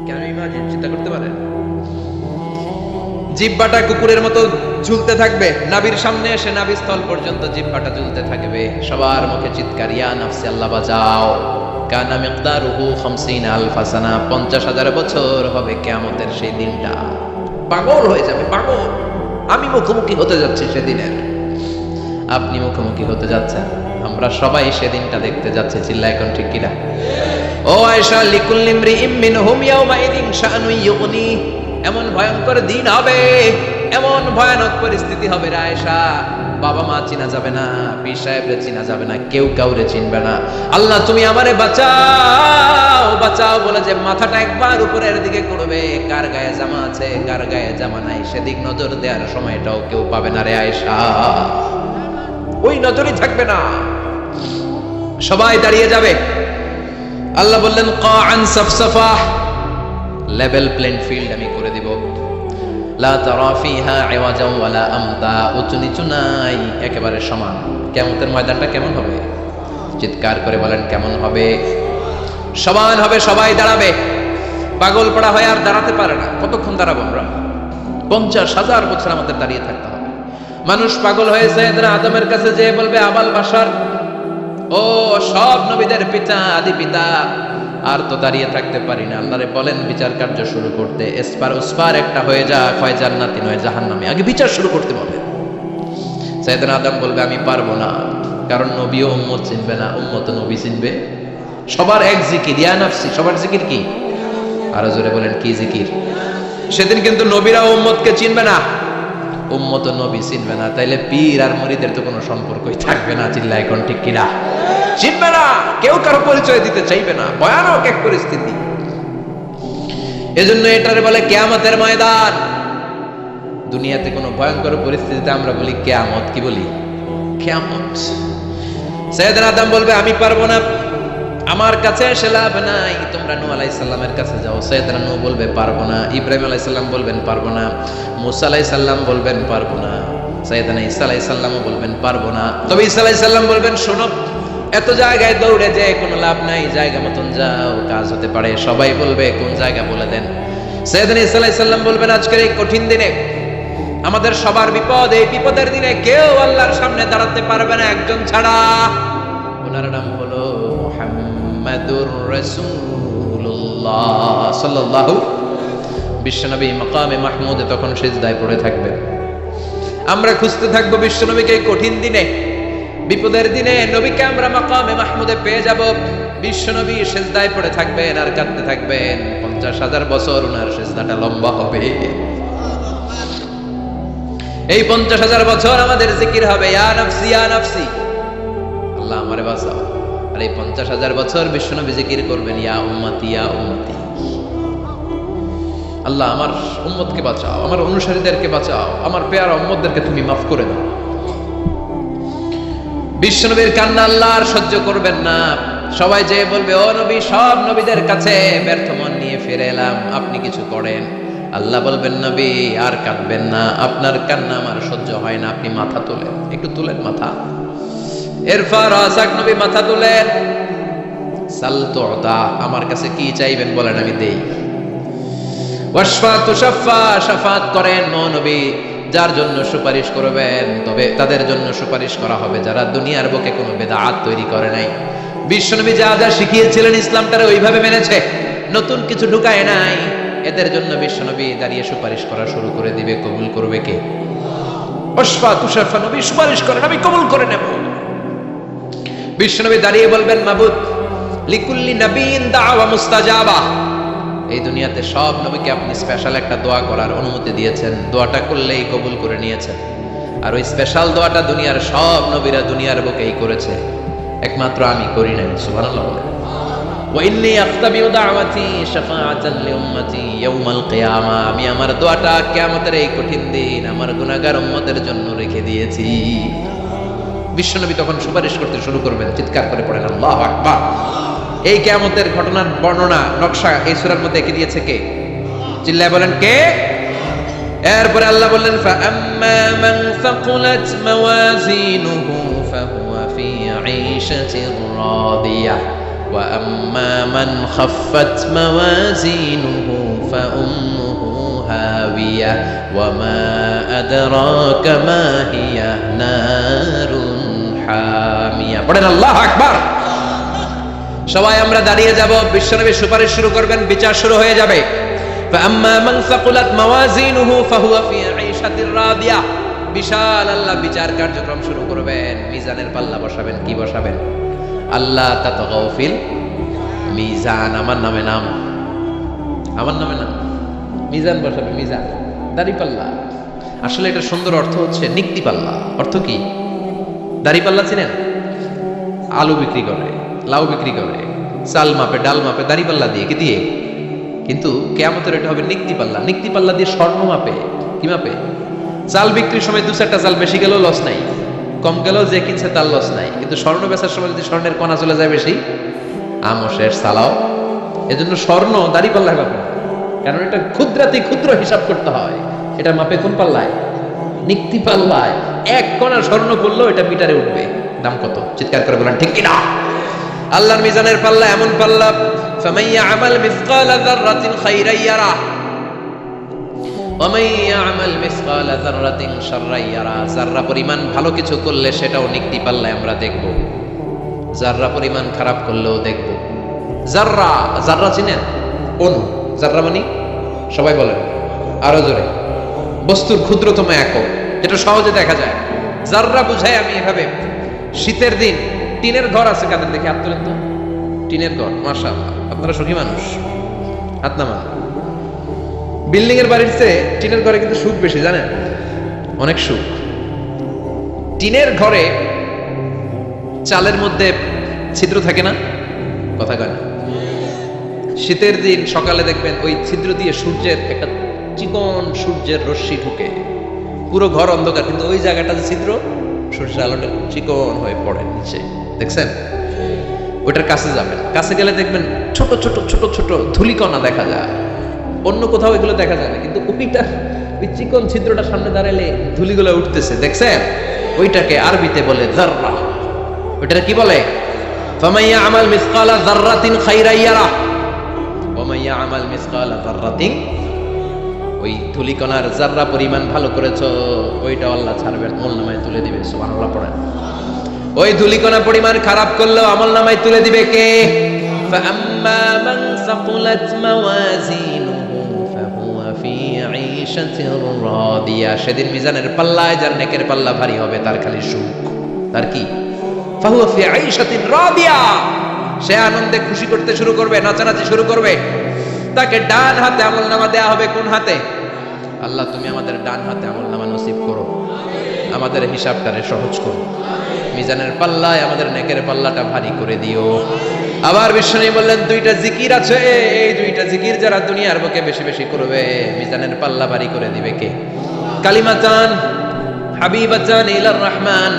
কেন ইমাজিন, চিন্তা করতে পারেন? জিহ্বাটা কুকুরের মতো ঝুলতে থাকবে, নাভির সামনে এসে নাভিস্থল পর্যন্ত জিহ্বাটা ঝুলতে থাকবে। সবার মুখে চিৎকার, ইয়া নাফসি আল্লাহ বাঁচাও। কানা মিকদারুহু 50,000 সানা, 50,000 বছর হবে কিয়ামতের সেই দিনটা। পাগল হয়ে যাবে, পাগল। আমি মুখোমুখি হতে যাচ্ছি সেদিনের, আপনি মুখোমুখি হতে যাচ্ছেন, আমরা সবাই সেদিনটা দেখতে যাচ্ছি। চিল্লা এখন ঠিক কিনা? ও আয়েশা, লিকুল্লি ইমরিইম মিনহুম ইয়াওমাইযিন শাআনুন ইউগনি। এমন ভয়ঙ্কর দিন হবে, এমন ভয়ানক পরিস্থিতি হবে রে আয়েশা, বাবা মা চিনা যাবে না, পীর সাহেবরে চিনা যাবে না, কেউ কাউরে চিনবে না। আল্লাহ তুমি আমারে বাঁচাও বাঁচাও বলে যে মাথাটা একবার উপরের দিকে করবে, কার গায়ে জামা আছে কার গায়ে জামা নাই সেদিক নজর দেওয়ার সময়টাও কেউ পাবে না রে আয়েশা। ওই নজরই থাকবে না, সবাই দাঁড়িয়ে যাবে। আল্লাহ বললেন কাআন সাফসাফা, লেভেল প্লেন ফিল্ড আমি করে দিব। লা তারা ফিহা ইওয়াজাও ওয়ালা আমতা, উঁচু নিচু নাই, একেবারে সমান। কিয়ামতের ময়দানটা কেমন হবে? চিৎকার করে বলেন কেমন হবে? সমান হবে, সবাই দাঁড়াবে। পাগল পড়া হয় আর দাঁড়াতে পারে না। কতক্ষণ দাঁড়াবো আমরা? 50,000 বছর আমাদের দাঁড়িয়ে থাকতে হবে। মানুষ পাগল হয়ে সাইয়েদনা আদমের কাছে যেয়ে বলবে, আবাল বাশার, ও সব নবীদের পিতা, আদি পিতা, আর তো দাঁড়িয়ে থাকতে পারি না। আল্লাহরে বলেন বিচার কার্য শুরু করতে। এসপার ওসপার একটা হয়ে যা, হয় জান্নাতি নয় জাহান্নামী, আগে বিচার শুরু করতে বলে। সাইয়েদনা আদম বলবে আমি পারবো না, কারণ নবীও উম্মত চিনবে না, উম্মত নবী চিনবে। সবার এক জিকির, ইয়া নাফসি। সবার জিকির কি? আরো জোরে বলেন কি জিকির? সেদিন কিন্তু নবীরা উম্মতকে চিনবে না, উম্মত নবী চিনবে না, তাইলে পীর আর মুরিদের তো কোনো সম্পর্কই থাকবে না। চিল্লা এখন ঠিক কিনা? চিনবে না, কেউ কারো পরিচয় দিতে চাইবে না। ভয়ানক এক পরিস্থিতি। এজন্য এটারে বলে কিয়ামতের ময়দান। দুনিয়াতে কোনো ভয়ঙ্কর পরিস্থিতিতে আমরা বলি কিয়ামত, কি বলি? কিয়ামত। সাইয়েদনা আদম বলবে আমি পারবো না, আমার কাছে এসে লাভ নাই, তোমরা নূহ আলাইহিস সালামের কাছে যাও। সাইয়েদনা নূহ বলবে পারবো না, ইব্রাহিম আলাইহিস সালাম বলবেন পারবো না, মুসা আলাইহিস সালাম বলবেন পারবো না, সাইয়েদনা ঈসা আলাইহিস সালামও বলবেন পারবো না। তবে ঈসা আলাইহিস সালাম বলবেন শোনো, এত জায়গায় দৌড়ে যে কোনো লাভ নাই, জায়গা মতন যাও, কাজ হতে পারে। সবাই বলবে কোন জায়গা বলে দেন। সাইয়েদনা ঈসা আলাইহিস সালাম বলবেন আজকের এই কঠিন দিনে আমাদের সবার বিপদ, এই বিপদের দিনে কেউ আল্লাহর সামনে দাঁড়াতে পারবে না একজন ছাড়া। ওনার নাম হলো মুহাম্মাদুর রাসূলুল্লাহ সাল্লাল্লাহু। বিশ্বনবী মাকামে মাহমুদে তখন সিজদায় পড়ে থাকবেন। আমরা খুঁজতে থাকবো বিশ্বনবীকে এই কঠিন দিনে, বিপদের দিনে নবীকে আমরা মাকামে মাহমুদে পেয়ে যাব। বিশ্বনবী সিজদায় পড়ে থাকবেন আর কাঁদতে থাকবেন। 50,000 বছর ওনার সিজদাটা লম্বা হবে। এই 50,000 বছর আমাদের জিকির হবে ইয়া নাফসি ইয়া নাফসি, আল্লাহ আমারে বাঁচাও। আর এই 50,000 বছর বিশ্বনবী জিকির করবেন ইয়া উম্মতি ইয়া উম্মতি, আল্লাহ আমার উম্মতকে বাঁচাও, আমার অনুসারীদেরকে বাঁচাও, আমার পেয়ারা উম্মতদেরকে তুমি মাফ করে দাও। বিশ্বনবীর কান্না আল্লাহ আর সহ্য করবেন না। সবাই যে বলবে ও নবী, সব নবীদের কাছে ব্যর্থ মন নিয়ে ফিরে এলাম, আপনি কিছু করেন। আল্লাহ বলবেন নবী আর কাঁদবেন না, আপনার কান্না আমার সহ্য হয় না, আপনি মাথা তোলেন, একটু তুলেন মাথা। এরপর আসাক নবী মাথা তুলেন। সাল তুতা, আমার কাছে কি চাইবেন বলেন আমি দেই। ওয়াশফা তুশাফা, শাফাত করেন ও নবী, যার জন্য সুপারিশ করবেন তবে তাদের জন্য সুপারিশ করা হবে যারা দুনিয়ার বুকে কোনো বেদাত তৈরি করে নাই। বিশ্বনবী যা যা শিখিয়েছিলেন ইসলামটারে ওইভাবে মেনেছে, নতুন কিছু ঢুকায় নাই। এদের জন্য বিশ্বনবী দাঁড়িয়ে সুপারিশ করা শুরু করে দিবে। কবুল করবে কে? ওয়াশফা তুশাফা, নবী সুপারিশ করেন, আমি কবুল করে নেব। বিশ্বনবী দাঁড়িয়ে বলবেন মাবুদ লিকুল্লি নবীন দাওয়া মুস্তাজাবা, এই দুনিয়াতে সব নবীকে আপনি স্পেশাল একটা দোয়া করার অনুমতি দিয়েছেন, দোয়াটা করলেই কবুল করে নিয়েছেন। আর ওই স্পেশাল দোয়াটা দুনিয়ার সব নবীরা দুনিয়ার বুকেই করেছে, একমাত্র আমি করি নাই। সুবহানাল্লাহ। ওয়া ইন্নী আখতাবিউ দাওয়াতি শাফাআতান লিউম্মতি ইয়াউমাল কিয়ামা, আমি আমার দোয়াটা কিয়ামতের এই কঠিন দিন আমার গুনাহগার উম্মতের জন্য রেখে দিয়েছি। বিশ্বনবী তখন সুপারিশ করতে শুরু করবেন, চিৎকার করে পড়েন আল্লাহু আকবার। এই কিয়ামতের ঘটনার বর্ণনা নকশা এই সূরার মধ্যে এঁকে দিয়েছে কে? চিল্লায় বলেন কে? এরপরে আল্লাহ বললেন ফাআম্মা মান সাকুলাত মাওয়াজিনুহু ফাহুয়া ফি ঈশাতির রাদিয়াহ ওয়া আম্মা মান খাফফাত মাওয়াজিনুহু ফাউম্মুহু হাওিয়াহ ওয়া মা আদরাকা মা হিয়া নারুন হামিয়া। পড়েন আল্লাহু আকবার। সবাই আমরা দাঁড়িয়ে যাব, বিশ্বনবী সুপারিশ শুরু করবেন, বিচার শুরু হয়ে যাবে। فأما من ثقلت موازينه فهو في عيشة راضية। বিশাল আল্লাহ বিচার কার্যক্রম শুরু করবেন, মিজানের পাল্লা বসাবেন। কি বসাবেন? আল্লাহ তাতগাউ ফিল মিজান। আমার নামে নাম, আমার নামে নাম, মিজান বসাবে। মিজান দাড়ি পাল্লা। আসলে এটা সুন্দর অর্থ হচ্ছে নিক্তি পাল্লা। অর্থ কি? দাড়ি পাল্লা চিনেন? আলু বিক্রি করে, লাউ বিক্রি করে, চাল মাপে, ডাল মাপে, দাড়ি পাল্লা দিয়ে। কি দিয়ে? কিন্তু কিয়ামতের এটা হবে নিক্তি পাল্লা। নিক্তি পাল্লা দিয়ে স্বর্ণ মাপে। কি মাপে? চাল বিক্রির সময় দু চারটা চাল বেশি গেলেও লস নাই, কম গেলেও যে কিনছে তার লস নাই। কিন্তু স্বর্ণ বেচার সময় যদি স্বর্ণের কণা চলে যায় বেশি, আমও শেষ, সালাও। এজন্য স্বর্ণ দাড়ি পাল্লায় মাপে না, কারণ এটা ক্ষুদ্রাতি ক্ষুদ্র হিসাব করতে হয়। এটা মাপে কোন পাল্লায়? নিক্তি পাল্লায়। এক কণা স্বর্ণ করলেও এটা মিটারে উঠবে। দাম কত? চিৎকার করে বলেন ঠিক কিনা? আল্লাহর মিজানের পাল্লা এমন পাল্লা, ফামান ইয়ামাল মিসকালা যাররাতিন খাইরান ইয়ারা ওয়া মান ইয়ামাল মিসকালা যাররাতিন শাররান ইয়ারা। যাররা পরিমাণ ভালো কিছু করলে সেটাও নিক্তি পাল্লায় আমরা দেখব, যাররা পরিমাণ খারাপ করলেও দেখব। যাররা, যাররা চিনেন? অণু। যাররা মানে সবাই বলেন আরো জোরে, বস্তুর ক্ষুদ্রতম একক, যেটা সহজে দেখা যায়। যাররা বুঝাই আমি এভাবে, শীতের দিন টিনের ঘর আছে কাদের? দেখে হাত তোলেন তো। টিনের ঘর, মাশাআল্লাহ, আপনারা সুখী মানুষ, হাত নামান। বিল্ডিং এর বাড়ির চেয়ে টিনের ঘরে কিন্তু সুখ বেশি, জানেন? অনেক সুখ। টিনের ঘরে চালের মধ্যে ছিদ্র থাকে না? কথা কয় না? শীতের দিন সকালে দেখবেন ওই ছিদ্র দিয়ে সূর্যের একটা চিকন সূর্যের রশ্মি ঢুকে, পুরো ঘর অন্ধকার, কিন্তু ওই জায়গাটা যে ছিদ্র, সূর্যের আলোটা চিকন হয়ে পড়ে নিচে, দেখছেন? ওটার কাছে যাবেন, কাছে গেলে দেখবেন ছোট ছোট ছোট ছোট ধূলিকণা দেখা যায়। অন্য কোথাও এগুলো দেখা যায় না, কিন্তু ওইটা, ওই চিকন ছিদ্রটা সামনে দাঁড়ালে ধূলিগুলো উঠতেছে, দেখছেন? ওইটাকে আরবিতে বলে যাররা। ওইটাকে কি বলে? ফামান ইয়ামাল মিসকালা যাররাতিন খাইরান ইয়ারা ওয়া মান ইয়ামাল মিসকালা যাররাতিন। ওই ধূলিকণার যাররা পরিমাণ ভালো করেছো, ওইটা আল্লাহ ছাড়বেন, আমলনামায় তুলে দিবে। সুবহানাল্লাহ পড়েন। ওই ধূলিকণা পরিমাণ খারাপ করলেও আমলনামায় তুলে দিবে কে? ফাআম্মা মান সাকুলাত মাওয়াজিনুহু ফাহুয়া ফি ঈশাতির রাদিয়া। সেদিন মিজানের পাল্লায় যার নেকের পাল্লা ভারী হবে, তার খালি সুখ। তার কি? ফাহুয়া ফি ঈশাতির রাদিয়া। সে আনন্দে খুশি করতে শুরু করবে, নাচানাচি শুরু করবে। তাকে ডান হাতে আমলনামা দেয়া হবে। কোন হাতে? আল্লাহ তুমি আমাদের ডান হাতে আমলনামা নসিব করো, আমাদের হিসাবটারে সহজ করো, মিজানের পাল্লায় আমাদের নেকের পাল্লাটা ভারী করে দিও। আবার বিশ্বনবী বললেন দুইটা জিকির আছে, এই দুইটা জিকির যারা দুনিয়ার বুকে বেশি বেশি করবে, মিজানের পাল্লা ভারী করে দিবে কে? কালিমাতান হাবিবাতান ইলার রহমান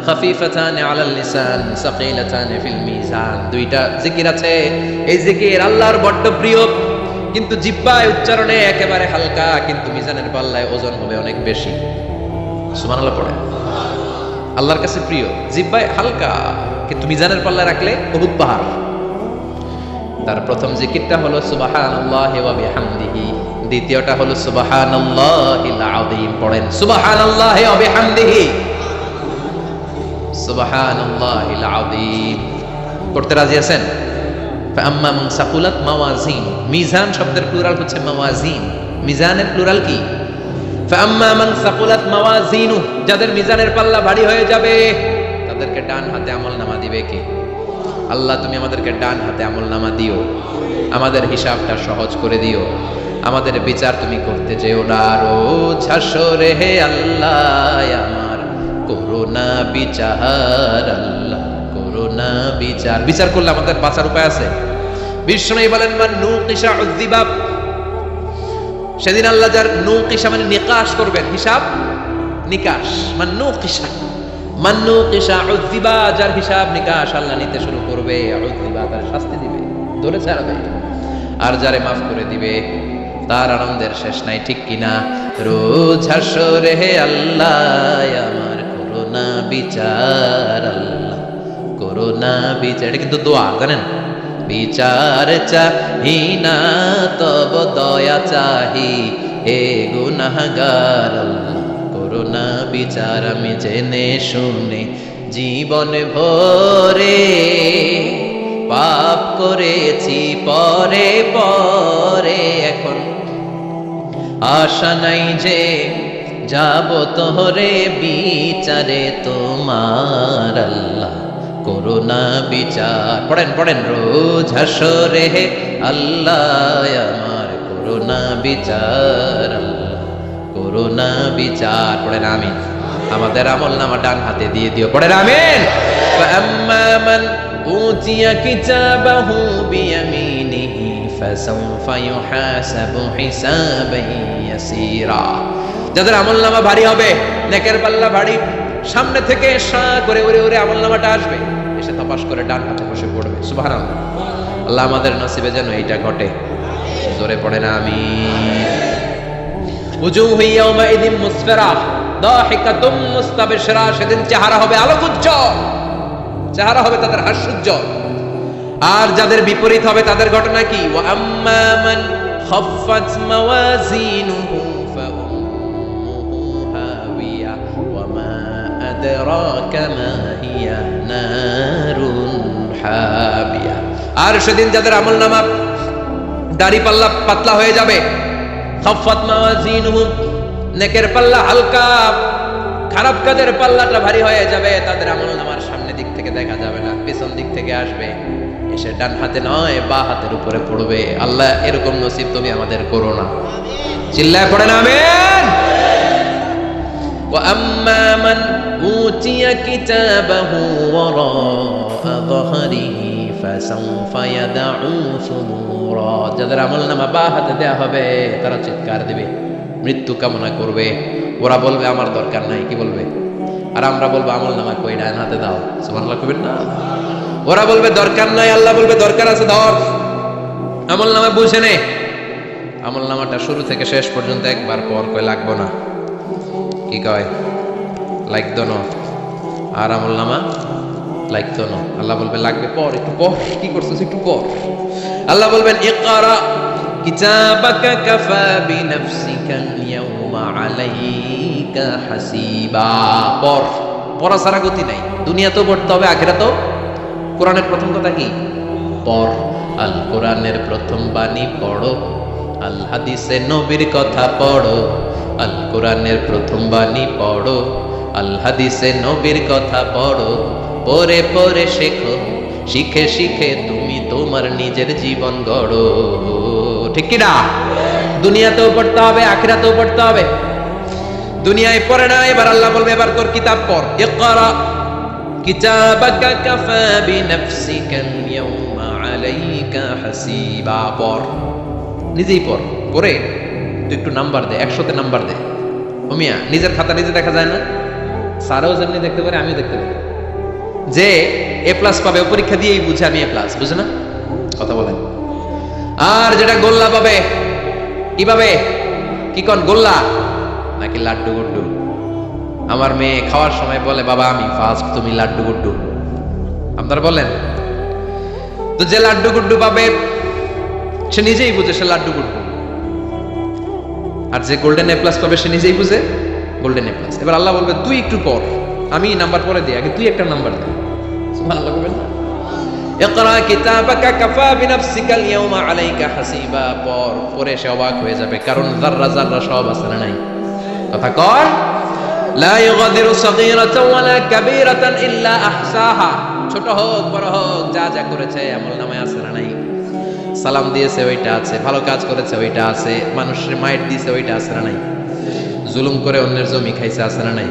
খাফিফাতান আলাল লিসান সাকিলাতান ফিল মিজান। দুইটা জিকির আছে, এই জিকির আল্লাহর বড় প্রিয়, কিন্তু জিহ্বায় উচ্চারণে একেবারে হালকা, কিন্তু মিজানের পাল্লায় ওজন হবে অনেক বেশি। সুবহানাল্লাহ পড়ে। আল্লাহর কাছে প্রিয়, জিহ্বায় হালকা, কিন্তু মিজানের পাল্লায় রাখলে বহুত পাহাড়। তার প্রথম জিকিরটা হলো সুবহানাল্লাহি ওয়া বিহামদিহি, দ্বিতীয়টা হলো সুবহানাল্লাহিল আযীম। পড়েন সুবহানাল্লাহি ওয়া বিহামদিহি, সুবহানাল্লাহিল আযীম। পড়তে রাজি আছেন? ফাআম্মা মান সাকুলাত মাওয়াজিন। মিজান শব্দের প্লুরাল হচ্ছে মাওয়াজিন। মিজানের প্লুরাল কি? ফাআম্মা মান সাকুলাত মাওয়াজিনু। যাদের মিজানের পাল্লা ভারী হয়ে যাবে, তাদেরকে ডান হাতে আমলনামা দিবে কে? আল্লাহ তুমি আমাদেরকে ডান হাতে আমলনামা দিও, আমাদের হিসাবটা সহজ করে দিও, আমাদের বিচার তুমি করতে যেও না রোজ হাসরে। হে আল্লাহ আমার করোনা বিচার, আল্লাহ করোনা বিচার। বিচার করলে আমাদের বাঁচার উপায় আছে। বিষ্ণু বলেন মান নুকিশা উযিবা। সেদিন আল্লাহ যার নুকিশা মানে নিকাশ করবেন, হিসাব নিকাশ। মান নুকিশা, মান্নু কিসা উযিবা, যার হিসাব নিকাশ আল্লাহ নিতে শুরু করবে, উযিবা তার শাস্তি দিবে, ধরে ছাড়বে। আর যারে মাফ করে দিবে তার আনন্দের শেষ নাই, ঠিক কিনা? রোজ হাসরে হে আল্লাহ আমার করোনা বিচার, আল্লাহ করোনা বিচার। এটা কিন্তু দোয়া, জানেন? বিচার চাহি না তব দয়া চাহি, হে গুনাহগার আল্লাহ করোনা বিচার। আমি জেনে শুনে জীবন ভরে পাপ করেছি পরে পরে, এখন আশা নাই যে যাব তোরে বিচারে তোমার, আল্লাহ করোনা বিচার। পড়েন পড়েন, রোজ হাসরে হে আল্লাহ আমার করোনা বিচার, আল্লাহ করোনা বিচার। পড়েন আমিন। আমাদের আমল নামা ডান হাতে দিয়ে দিও, পড়েন আমিন। ফাআম্মা মান উতিয়া কিতাবাহু বিয়ামিনিহি ফাসাউফা ইউহাসাবু হিসাবান ইয়াসীরা। যাদের আমল নামা ভারী হবে, নেকের পাল্লা ভারী, সামনে থেকে সা করে ওরে ওরে আমল নামাটা আসবে, এসে তপাস করে ডান হাতে বসে পড়বে। সুবহানাল্লাহ। আল্লাহ আমাদের নসিবে যেন এইটা ঘটে, জোরে পড়ে না আমিন। উজুহু ইয়াওমাইযিন মুসফিরা দাহিকাতুম মুস্তাবশিরা, সেদিন চেহারা হবে আলোকোজ্জ্বল, চেহারা হবে তাদের হাস্যোজ্জ্বল। আর যাদের বিপরীত হবে তাদের ঘটনা কি? ওয়া আম্মা মান খাফফাত মাওয়াজিনুহু ফাউম্মুহু হাওিয়া ওয়া মা আদরাকা মা হিয়া নারুন হাবিয়া। আর সেদিন যাদের আমলনামা দাড়ি পাল্লা পাতলা হয়ে যাবে, খাফফাত মাওয়াজিনুহু নেকের পাল্লা হালকা, খারাপ কাজের পাল্লাটা ভারী হয়ে যাবে, তাদের আমলনামার সামনে দিক থেকে দেখা যাবে না, পেছন দিক থেকে আসবে, এসে ডান হাতে নয় বা হাতের উপরে পড়বে। আল্লাহ এরকম নসিব তুমি আমাদের করো না, চিল্লায় পড়েন আমিন। ওয়া আম্মা মান উতিয়া কিতাবাহু ওয়ারাআ যাহরিহি ফাসাউফা ইয়াদউ সুবুরা। যাদের আমলনামা বা হাতে দেয়া হবে তারা চিৎকার দিবে, মৃত্যু কামনা করবে। ওরা বলবে আমার দরকার নাই, কি বলবে? আর আমরা বলবো আমলনামা কই, ডান হাতে দাও। সুবহানাল্লাহ কইবেন না? ওরা বলবে দরকার নাই, আল্লাহ বলবে দরকার আছে, ধর আমলনামা বুঝে নে। আমলনামাটা শুরু থেকে শেষ পর্যন্ত একবার পর কয় লাগবো না, কি কয়? লাগতো না। আর আমলনামা লাগতো না, আল্লাহ বলবে লাগবে পর, একটু পর। কি করছিস? একটু পর। আল্লাহ বলবেন ইকরা কিতাবাকা কাফা বিনাফসিকা আল-ইয়াওমা আলাইকা হাসিবা। পর, পড়া ছাড়া গতি নাই। দুনিয়াতেও পড়তে হবে, আখিরাতেও। কোরআনের প্রথম কথা কি? পড়। আল কোরআনের প্রথম বাণী পড়ো, আল হাদিসে নবীর কথা পড়ো। আল কোরআনের প্রথম বাণী পড়ো, আল হাদিসে নবীর কথা পড়ো। পড়ে পড়ে শেখো, শিখে শিখে তুমি তোমার নিজের জীবন গড়ো, ঠিক কি না? দুনিয়াতেও পড়তে হবে, আখিরাতেও পড়তে হবে। দুনিয়ায় পড়ে না, এবার আল্লাহ বলবে এবার তোর কিতাব পড়। ইকরা কিতাবাকা কাফা বিনাফসিকা আল-ইয়াওমা আলাইকা হাসিবা। পড়, নিজেই পড়। পড়ে তুই একটু নাম্বার দে, 100তে নাম্বার দে। ও মিয়া, নিজের খাতা নিজে দেখা যায় না? স্যারও যেমনি দেখতে পারে, আমিও দেখতে পারি। যে এ প্লাস পাবে ও পরীক্ষা দিয়েই বুঝে আমি এ প্লাস, বুঝে না? কথা বলেন। আর যেটা গোল্লা পাবে, কি পাবে? কি কোন গোল্লা নাকি লাড্ডু গুড্ডু? আমার মেয়ে খাওয়ার সময় বলে বাবা আমি ফার্স্ট, তুমি লাড্ডু গুড্ডু। আপনারা বলেন তো, যে লাড্ডু গুড্ডু পাবে সে নিজেই বুঝে সে লাড্ডু গুড্ডু, আর যে গোল্ডেন এ প্লাস পাবে সে নিজেই বুঝে গোল্ডেন এ প্লাস। এবার আল্লাহ বলবে তুই একটু পর, আমি নাম্বার পরে দিই, আগে তুই একটা নাম্বার দে। সুবহানাল্লাহ বলবেন না? ইকরা কিতাবাকা কাফা বিনাফসিকা আল-ইয়াওমা আলাইকা হাসিবা। পর, পরে সে অবাক হয়ে যাবে, কারণ যাররা যাররা সব আছে না নাই? কথা কর। লা ইউগাদিরু সাগীরাতান ওয়ালা কাবীরাতান ইল্লা আহসাহা। ছোট হোক বড় হোক, যা যা করেছে আমলনামায় আছে না নাই? সালাম দিয়েছে ওইটা আছে, ভালো কাজ করেছে ওইটা আছে, মানুষের মাইট দিয়েছে ওইটা আছে না নাই? জুলুম করে অন্যের জমি খাইছে আছে না নাই?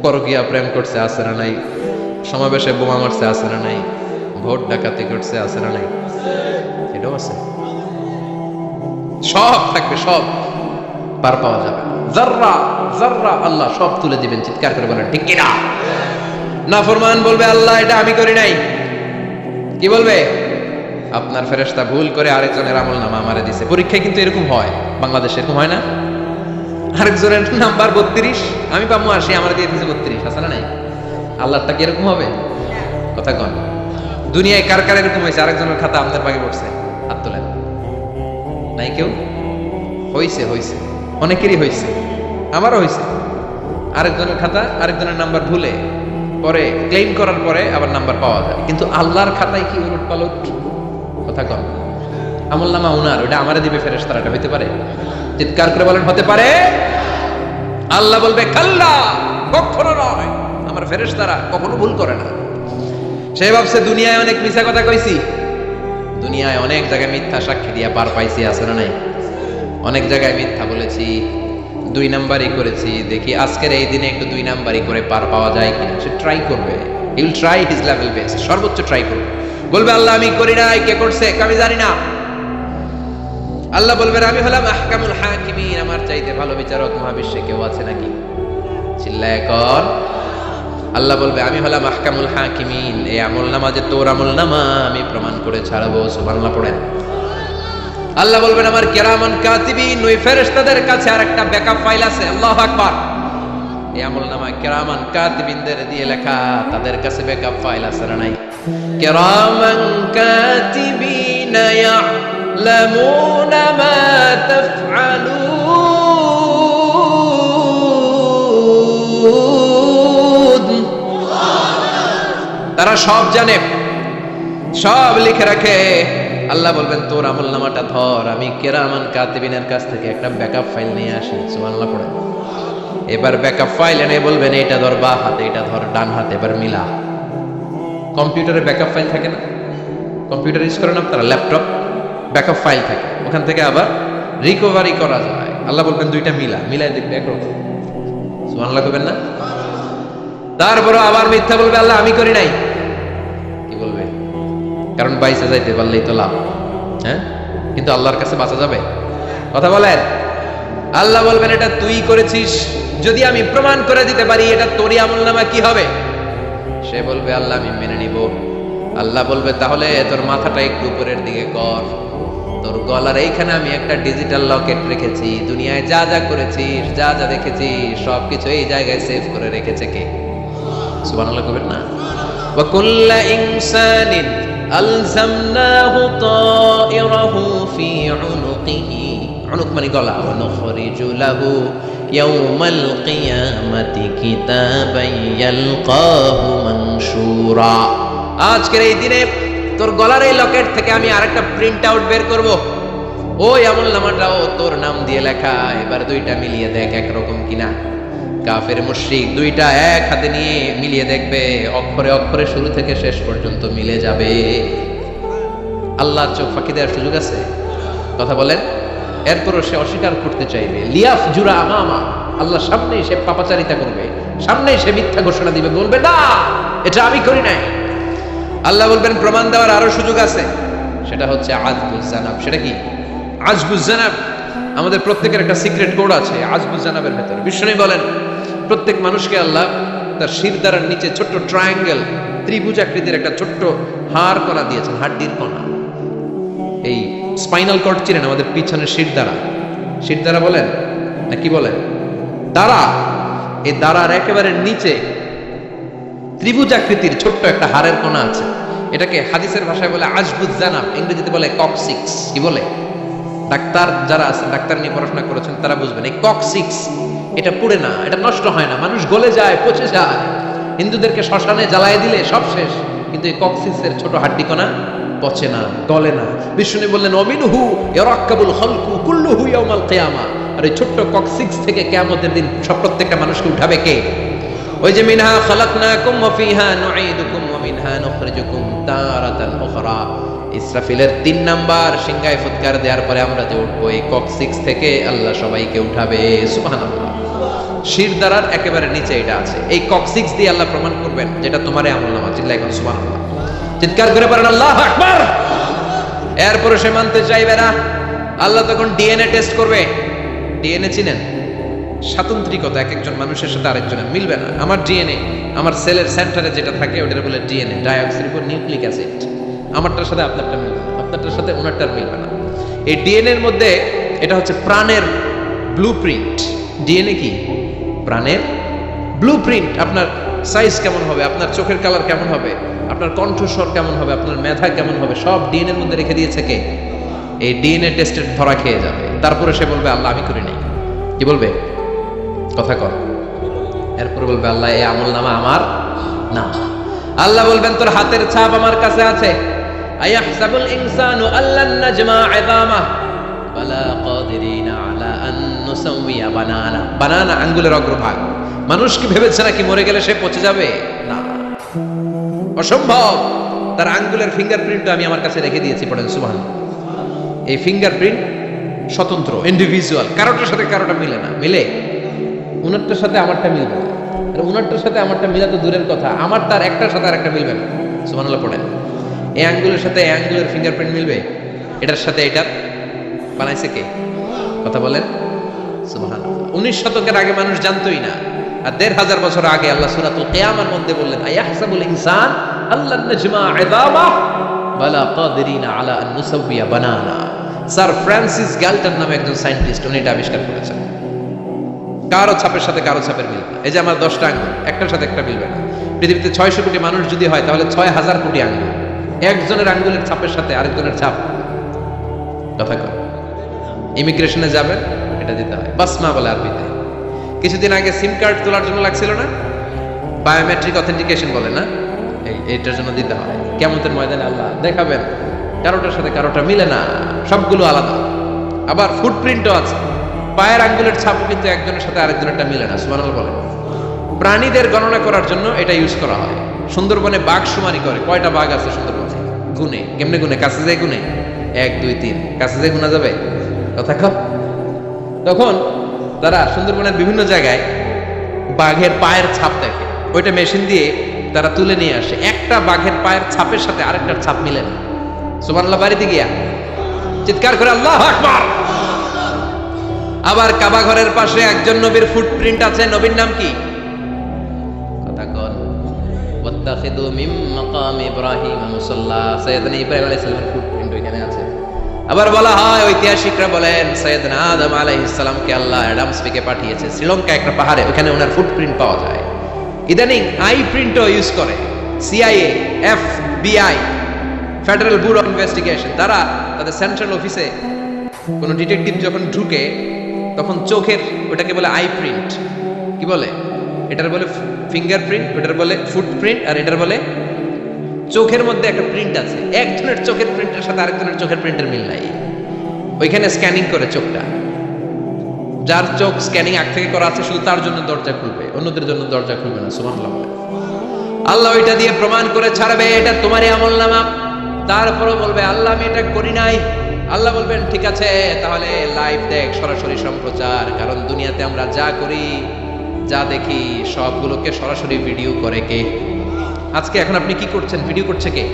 পরকীয়া প্রেম করছে আছে না নাই? সমাবেশে বোমা মারছে আছে না নাই? ভোট ডাকাতি করছে আছে না নাই? এটাও আছে। সব থাকবে, সব পার পাওয়া যাবে। যাররা যাররা আল্লাহ সব তুলে দিবেন। চিৎকার করে বলেন ঠিক কিনা? নাফরমান বলবে আল্লাহ এটা আমি করি নাই। কি বলবে? আপনার ফেরেশতা ভুল করে আরেকজনের আমলনামা আমারে দিছে। পরীক্ষায় কিন্তু এরকম হয়, বাংলাদেশে এরকম হয় না? আরেকজনের নাম্বার 32, আমি পাবো 80, আমার দিয়ে দিয়েছে 32, আছে না নাই? আল্লাহটা কি এরকম হবে? কথা কন। দুনিয়ায় কার কার এরকম হয়েছে আরেকজনের খাতা আমাদের ভাগে পড়ছে? হাত তোলেন। নাই কেউ? হইছে, হইছে, অনেকেরই হইছে, আমারও হইছে। আরেকজনের খাতা আরেকজনের নাম্বার ভুলে পরে ক্লেম করার পরে আবার নাম্বার পাওয়া যায়, কিন্তু আল্লাহর খাতায় কি উলট পালট? কথা কন। আমলনামা উনার, ওটা আমারে দিবে ফেরেশতারা, এটা হইতে পারে? চিৎকার করে বলেন হতে পারে? আল্লাহ বলবে কাল্লা, কখনো নয়, আমার ফেরেশতারা কখনো ভুল করে না। সে ভাবছে দুনিয়ায় অনেক মিথ্যা কথা কইছি, দুনিয়ায় অনেক জায়গায় মিথ্যা সাক্ষী দিয়া পার পাইছি, আছে না নাই? অনেক জায়গায় মিথ্যা বলেছি, 2 নাম্বারই করেছি, দেখি আজকের এই দিনে একটু 2 নাম্বারই করে পার পাওয়া যায় কিনা। সে ট্রাই করবে, he will try his level best, সর্বোচ্চ ট্রাই করবে। বলবে আল্লাহ আমি করি নাই, কে করছে আমি জানি না। আল্লাহ বলবেন আমি হলাম আহকামুল হাকিমিন, আমার চাইতে ভালো বিচারক মহাবিশ্বে কেউ আছে নাকি? চিল্লায় কর। আল্লাহ বলবে আমি হলাম আহকামুল হাকিমিন, এই আমলনামা যে তোর আমলনামা আমি প্রমাণ করে ছাড়বো। সুবহানাল্লাহ পড়েন। আল্লাহ বলবেন আমার কিরামান কাতিবিন, ওই ফেরেশতাদের কাছে আরেকটা ব্যাকআপ ফাইল আছে। আল্লাহু আকবার। এই আমলনামা কিরামান কাতিবিনদের দিয়ে লেখা, তাদের কাছে ব্যাকআপ ফাইল আছে না নাই? কিরামান কাতিবিন ইয়ালামুনা মা তাফআলুন, তারা সব জানে, সব লিখে রাখে। আল্লাহ বলবেন তোর আমলনামাটা ধর, আমি কিরামান কাতিবিনের কাছ থেকে একটা ব্যাকআপ ফাইল নিয়ে আসি। সুবহানাল্লাহ পড়েন। এবার ব্যাকআপ ফাইল এনে বলবেন এটা ধর বাঁ হাতে, এটা ধর ডান হাতে, এবার মিলা। কম্পিউটারে ব্যাকআপ ফাইল থাকে না? কম্পিউটার ইউজ করেন আপনারা? ল্যাপটপ ব্যাকআপ ফাইল থাকে, ওখান থেকে আবার রিকভারি করা যায়। আল্লাহ বলবেন দুইটা মিলা, মিলাই দেখবে একরকম। সুবহানাল্লাহ কইবেন না? তারপরে আবার মিথ্যা বলবে আল্লাহ আমি করি নাই। কি বলবে? কারণ বাইসে যাইতে পারলেই তো লাভ, হ্যাঁ? কিন্তু আল্লাহর কাছে বাঁচা যাবে? কথা বলেন। আল্লাহ বলবেন এটা তুই করেছিস, যদি আমি প্রমাণ করে দিতে পারি এটা তোরই আমলনামা, কি হবে? সে বলবে আল্লাহ আমি মেনে নিব। আল্লাহ বলবে তাহলে তোর মাথাটা একটু উপরের দিকে কর, তোর গলার এইখানে আমি একটা ডিজিটাল লকেট রেখেছি, দুনিয়ায় যা যা করেছিস, যা যা দেখেছিস সবকিছু এই জায়গায় সেভ করে রেখেছে কে? সুবহানাল্লাহ কইবেন না? ওয়া কুল্লা ইনসানিন আলজামনাহু তায়রাহু ফি উনুকিহি, উনুক মানে গলা, ওয়া নুখরিজু লাহু ইয়াউমাল কিয়ামাতি কিতাবান ইয়ালকাহু মানশুরা। আজকের এই দিনে তোর গলার এই লকেট থেকে আমি আরেকটা প্রিন্ট আউট বের করব, ওই আমলনামাটাও তোর নাম দিয়ে লেখা। এবার দুইটা মিলিয়ে দেখ একরকম কিনা। কাফের মুশরিক দুইটা এক হাতে নিয়ে মিলিয়ে দেখবে, অক্ষরে অক্ষরে শুরু থেকে শেষ পর্যন্ত মিলে যাবে। আল্লাহ চোখ ফাঁকি দেওয়ার সুযোগ আছে? কথা বলেন। এরপরও সে অস্বীকার করতে চাইবে। লিয়াফ জুরা আমামা, আল্লাহ সামনেই সে পাপাচারিতা করবে, সামনেই সে মিথ্যা ঘোষণা দিবে, বলবে না এটা আমি করি নাই। আল্লাহ বলবেন প্রমাণ দেওয়ার আরো সুযোগ আছে, সেটা হচ্ছে আজবুজ জানাব। সেটা কি? আজবুজ জানাব। আমাদের প্রত্যেকের একটা সিক্রেট কোড আছে আজবুজ জানাবের ভেতরে। বিষ্ণু বলেন প্রত্যেক মানুষকে আল্লাহ তার শিরদাঁড়ার নিচে ছোট্ট ট্রায়াঙ্গেল, ত্রিভুজ আকৃতির একটা ছোট্ট হাড় কণা দিয়েছেন, হাড্ডির কণা। এই স্পাইনাল কর্ড চিনেন? আমাদের পিছনের শিরদাঁড়া, শিরদাঁড়া বলেন না কি বলেন? দাঁড়া। এই দাঁড়ার একেবারে নিচে ত্রিভুজ আকৃতির ছোট্ট একটা হাড়ের কণা আছে। এটাকে হাদিসের ভাষায় বলে আজবুজ জানাব, ইংরেজিতে বলে ককসিক্স। কি বলে? ডাক্তার যারা আছেন, ডাক্তার নিয়ে পড়াশোনা করেছেন তারা বুঝবেন। এই ককসিক্স এটা পুড়ে না, এটা নষ্ট হয় না, মানুষ গলে যায়, পচে যায়। হিন্দুদেরকে শ্মশানে জ্বালায় দিলে সব শেষ, কিন্তু এই ককসিক্সের ছোট হাড্ডি কণা পচে না, গলে না। বিষ্ণু বললেন অমিনহু ইয়ারাক্কাবুল খালকু কুল্লুহু ইয়াউমাল কিয়ামা। আর এই ছোট্ট ককসিক্স থেকে কিয়ামতের দিন সব প্রত্যেকটা মানুষকে উঠাবে কে? ওই যে মিনহা খালাকনাকুম ওয়া ফিহা নুঈদুকুম ওয়া মিনহা নুখরিজুকুম তারাতান উখরা। ইসরাফিলের 3 নাম্বার সিংহায় ফুৎকার দেওয়ার পরে আমরা যে উঠবো, এই ককসিক্স থেকে আল্লাহ সবাইকে উঠাবে। সুবহানাল্লাহ। শিরদাঁড়ার একেবারে নিচে এটা আছে। এই ককসিক্স দিয়ে আল্লাহ প্রমাণ করবেন যেটা তোমারই আমলনামা। চিল্লায় এখন সুবহানাল্লাহ, চিৎকার করে বলেন আল্লাহু আকবার। এরপরে সে মানতে চাইবে না। আল্লাহ তখন ডিএনএ টেস্ট করবে। ডিএনএ চিনেন? স্বাতন্ত্রিকতা এক একজন মানুষের সাথে আরেকজনের মিলবে না। আমার ডিএনএ, আমার সেলের সেন্টারে যেটা থাকে ওটা বলে ডিএনএ, ডাইঅক্সিরিবো নিউক্লিক অ্যাসিড। আমারটার সাথে আপনারটা মিলবে না, আপনারটার সাথে ওনারটার মিলবে না। এই ডিএনএ এর মধ্যে এটা হচ্ছে প্রাণের ব্লুপ্রিন্ট। ডিএনএ কি? প্রাণের ব্লুপ্রিন্ট। আপনার সাইজ কেমন হবে, আপনার চোখের কালার কেমন হবে, আপনার কণ্ঠস্বর কেমন হবে, আপনার মেধা কেমন হবে, সব ডিএনএ এর মধ্যে রেখে দিয়েছে কে? এই ডিএনএ টেস্টের ধরা খেয়ে যাবে, তারপরে সে বলবে আল্লাহ আমি করি নাই। কি বলবে? কথা কর। এরপরে বলবে আল্লাহ এই আমল নামা আমার না। আল্লাহ বলবেন তোর হাতের ছাপ আমার কাছে আছে। আয়াহসাবুল ইনসানু আল্লান নাজমা ইযামা বালা কাদিরিনা আলা আন নুসাওয়িয়া বানানা। বানানা আঙ্গুলের অগ্রভাগ। মানুষ কি ভেবেছে নাকি মরে গেলে সে পচে যাবে? না, অসম্ভব। তার আঙ্গুলের ফিঙ্গারপ্রিন্ট আমি আমার কাছে রেখে দিয়েছি, পড়েন সুবহানাল্লাহ। এই ফিঙ্গারপ্রিন্ট স্বতন্ত্র, ইন্ডিভিজুয়াল, কারোটার সাথে কারোটা মিলে না। মিলে উনারটার সাথে আমারটা মিলবে না, আর উনারটার সাথে আমারটা মিলা তো দূরের কথা, আমার তার একটার সাথে আরেকটা মিলবে না। সুবহানাল্লাহ পড়েন। এই আঙ্গুলের সাথে এই আঙ্গুলের ফিঙ্গারপ্রিন্ট মিলবে, এটার সাথে এটার বানাইছে কে? কথা বলেন সুবহানাল্লাহ। 19 শতকের আগে মানুষ জানতোই না, আর 1500 বছর আগে আল্লাহ সূরাতুল কিয়ামার মধ্যে বললেন আয়াহসাবুল ইনসান আল্লান নাজমা ইযামা বালা কাদিরিনা আলা আন নুসাওয়িয়া বানানা। স্যার ফ্রান্সিস গ্যালটন নামে একজন সায়েন্টিস্ট, উনি এটা আবিষ্কার করেছেন। কারো ছাপের সাথে কারো ছাপের মিল না। এই যে আমার 10টা আঙ্গুল, একটার সাথে একটা মিলবে না। পৃথিবীতে 600 কোটি মানুষ যদি হয় তাহলে 6000 কোটি আঙ্গুল, একজনের আঙ্গুলের ছাপের সাথে আরেকজনের ছাপ। কথা কর। ইমিগ্রেশনে যাবেন, এটা দিতে হয়, বাসমা বলে আরবিতে। কিছুদিন আগে সিম কার্ড তোলার জন্য লাগছিল না, বায়োমেট্রিক অথেন্টিকেশন বলে না, এইটার জন্য দিতে হয়। কিয়ামতের ময়দানে আল্লাহ দেখাবেন কারোটার সাথে কারোটা মিলে না, সবগুলো আলাদা। আবার ফুটপ্রিন্টও আছে, পায়ের আঙ্গুলের ছাপও কিন্তু একজনের সাথে আরেকজনেরটা মিলে না। সুবহানাল্লাহ বলে। প্রাণীদের গণনা করার জন্য এটা ইউজ করা হয়। সুন্দরবনে বাঘ শুমারি করে, কয়টা বাঘ আছে সুন্দরবনে গুনে, কেমনে গুনে? কাছে যায় গুনে, 1 2 3, কাছে যায় গুনা যাবে? কথা কও। তখন তারা সুন্দরবনের বিভিন্ন জায়গায় বাঘের পায়ের ছাপ দেখে, ওইটা মেশিন দিয়ে তারা তুলে নিয়ে আসে। একটা বাঘের পায়ের ছাপের সাথে আরেকটার ছাপ মিলে না। সুবহানাল্লাহ বাড়িতে গিয়া চিৎকার করে আল্লাহু আকবার। আবার কাবা ঘরের পাশে একজন নবীর ফুটপ্রিন্ট আছে। নবীর নাম কি? কথা কন। ওয়াত্তাখিদু মিন মাকাম ইব্রাহিম মুসাল্লা। সাইয়েদনা ইব্রাহিম আলাইহিস সালামের ফুটপ্রিন্ট ওইখানে আছে। আবার বলা হয়, ঐতিহাসিকরা বলেন সাইয়েদনা আদম আলাইহিস সালামকে আল্লাহ অ্যাডামস থেকে পাঠিয়েছে শ্রীলঙ্কা একটা পাহাড়ে, ওখানে ওনার ফুটপ্রিন্ট পাওয়া যায়। ইদানিং আই প্রিন্টও ইউজ করে CIA, FBI, federal bureau of investigation. তারা তাদের সেন্ট্রাল অফিসে কোন ডিটেকটিভ যখন ঢুকে তখন চোখের, ওটাকে বলে আই প্রিন্ট। কি বলে? এটার বলে ফিঙ্গারপ্রিন্ট, ওটার বলে ফুটপ্রিন্ট, আর এটার বলে চোখের মধ্যে একটা প্রিন্ট আছে। একজনের চোখের প্রিন্টের সাথে আরেকজনের চোখের প্রিন্টের মিল নাই। ওইখানে স্ক্যানিং করে চোখটা, যার চোখ স্ক্যানিং আগ থেকে করা আছে শুধু তার জন্য দরজা খুলবে, অন্যদের জন্য দরজা খুলবে না। সুবহানাল্লাহ। আল্লাহ ওইটা দিয়ে প্রমাণ করে ছাড়বে এটা তোমারই আমলনামা। তারপরও বলবে আল্লাহ আমি এটা করি নাই। আল্লাহ বলবেন ঠিক আছে, তাহলে লাইভ দেখ, সরাসরি সম্প্রচার। কারণ দুনিয়াতে আমরা যা করি, যা দেখি, সবগুলোকে সরাসরি ভিডিও করে কে? আজকে এখন আপনি কি করছেন, ভিডিও করছে কে?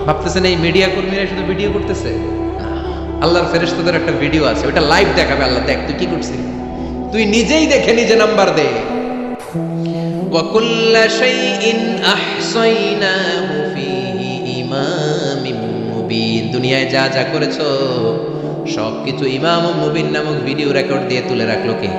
ভাবতেছেন এই মিডিয়া কর্মীরা শুধু ভিডিও করতেছে? আল্লাহর ফেরেশতাদের একটা ভিডিও আছে, ওটা লাইভ দেখাবে। আল্লাহ দেখ তুই কি করছিস, তুই নিজেই দেখে নিজে নাম্বার দে। ওয়া কুল্লা শাইইন আহসাইনাহু ফি ইমামিন মুবিন। দুনিয়ায় যা যা করেছো সবকিছু ইমাম মুবিন নামক ভিডিও রেকর্ড দিয়ে তুলে রাখলো কে?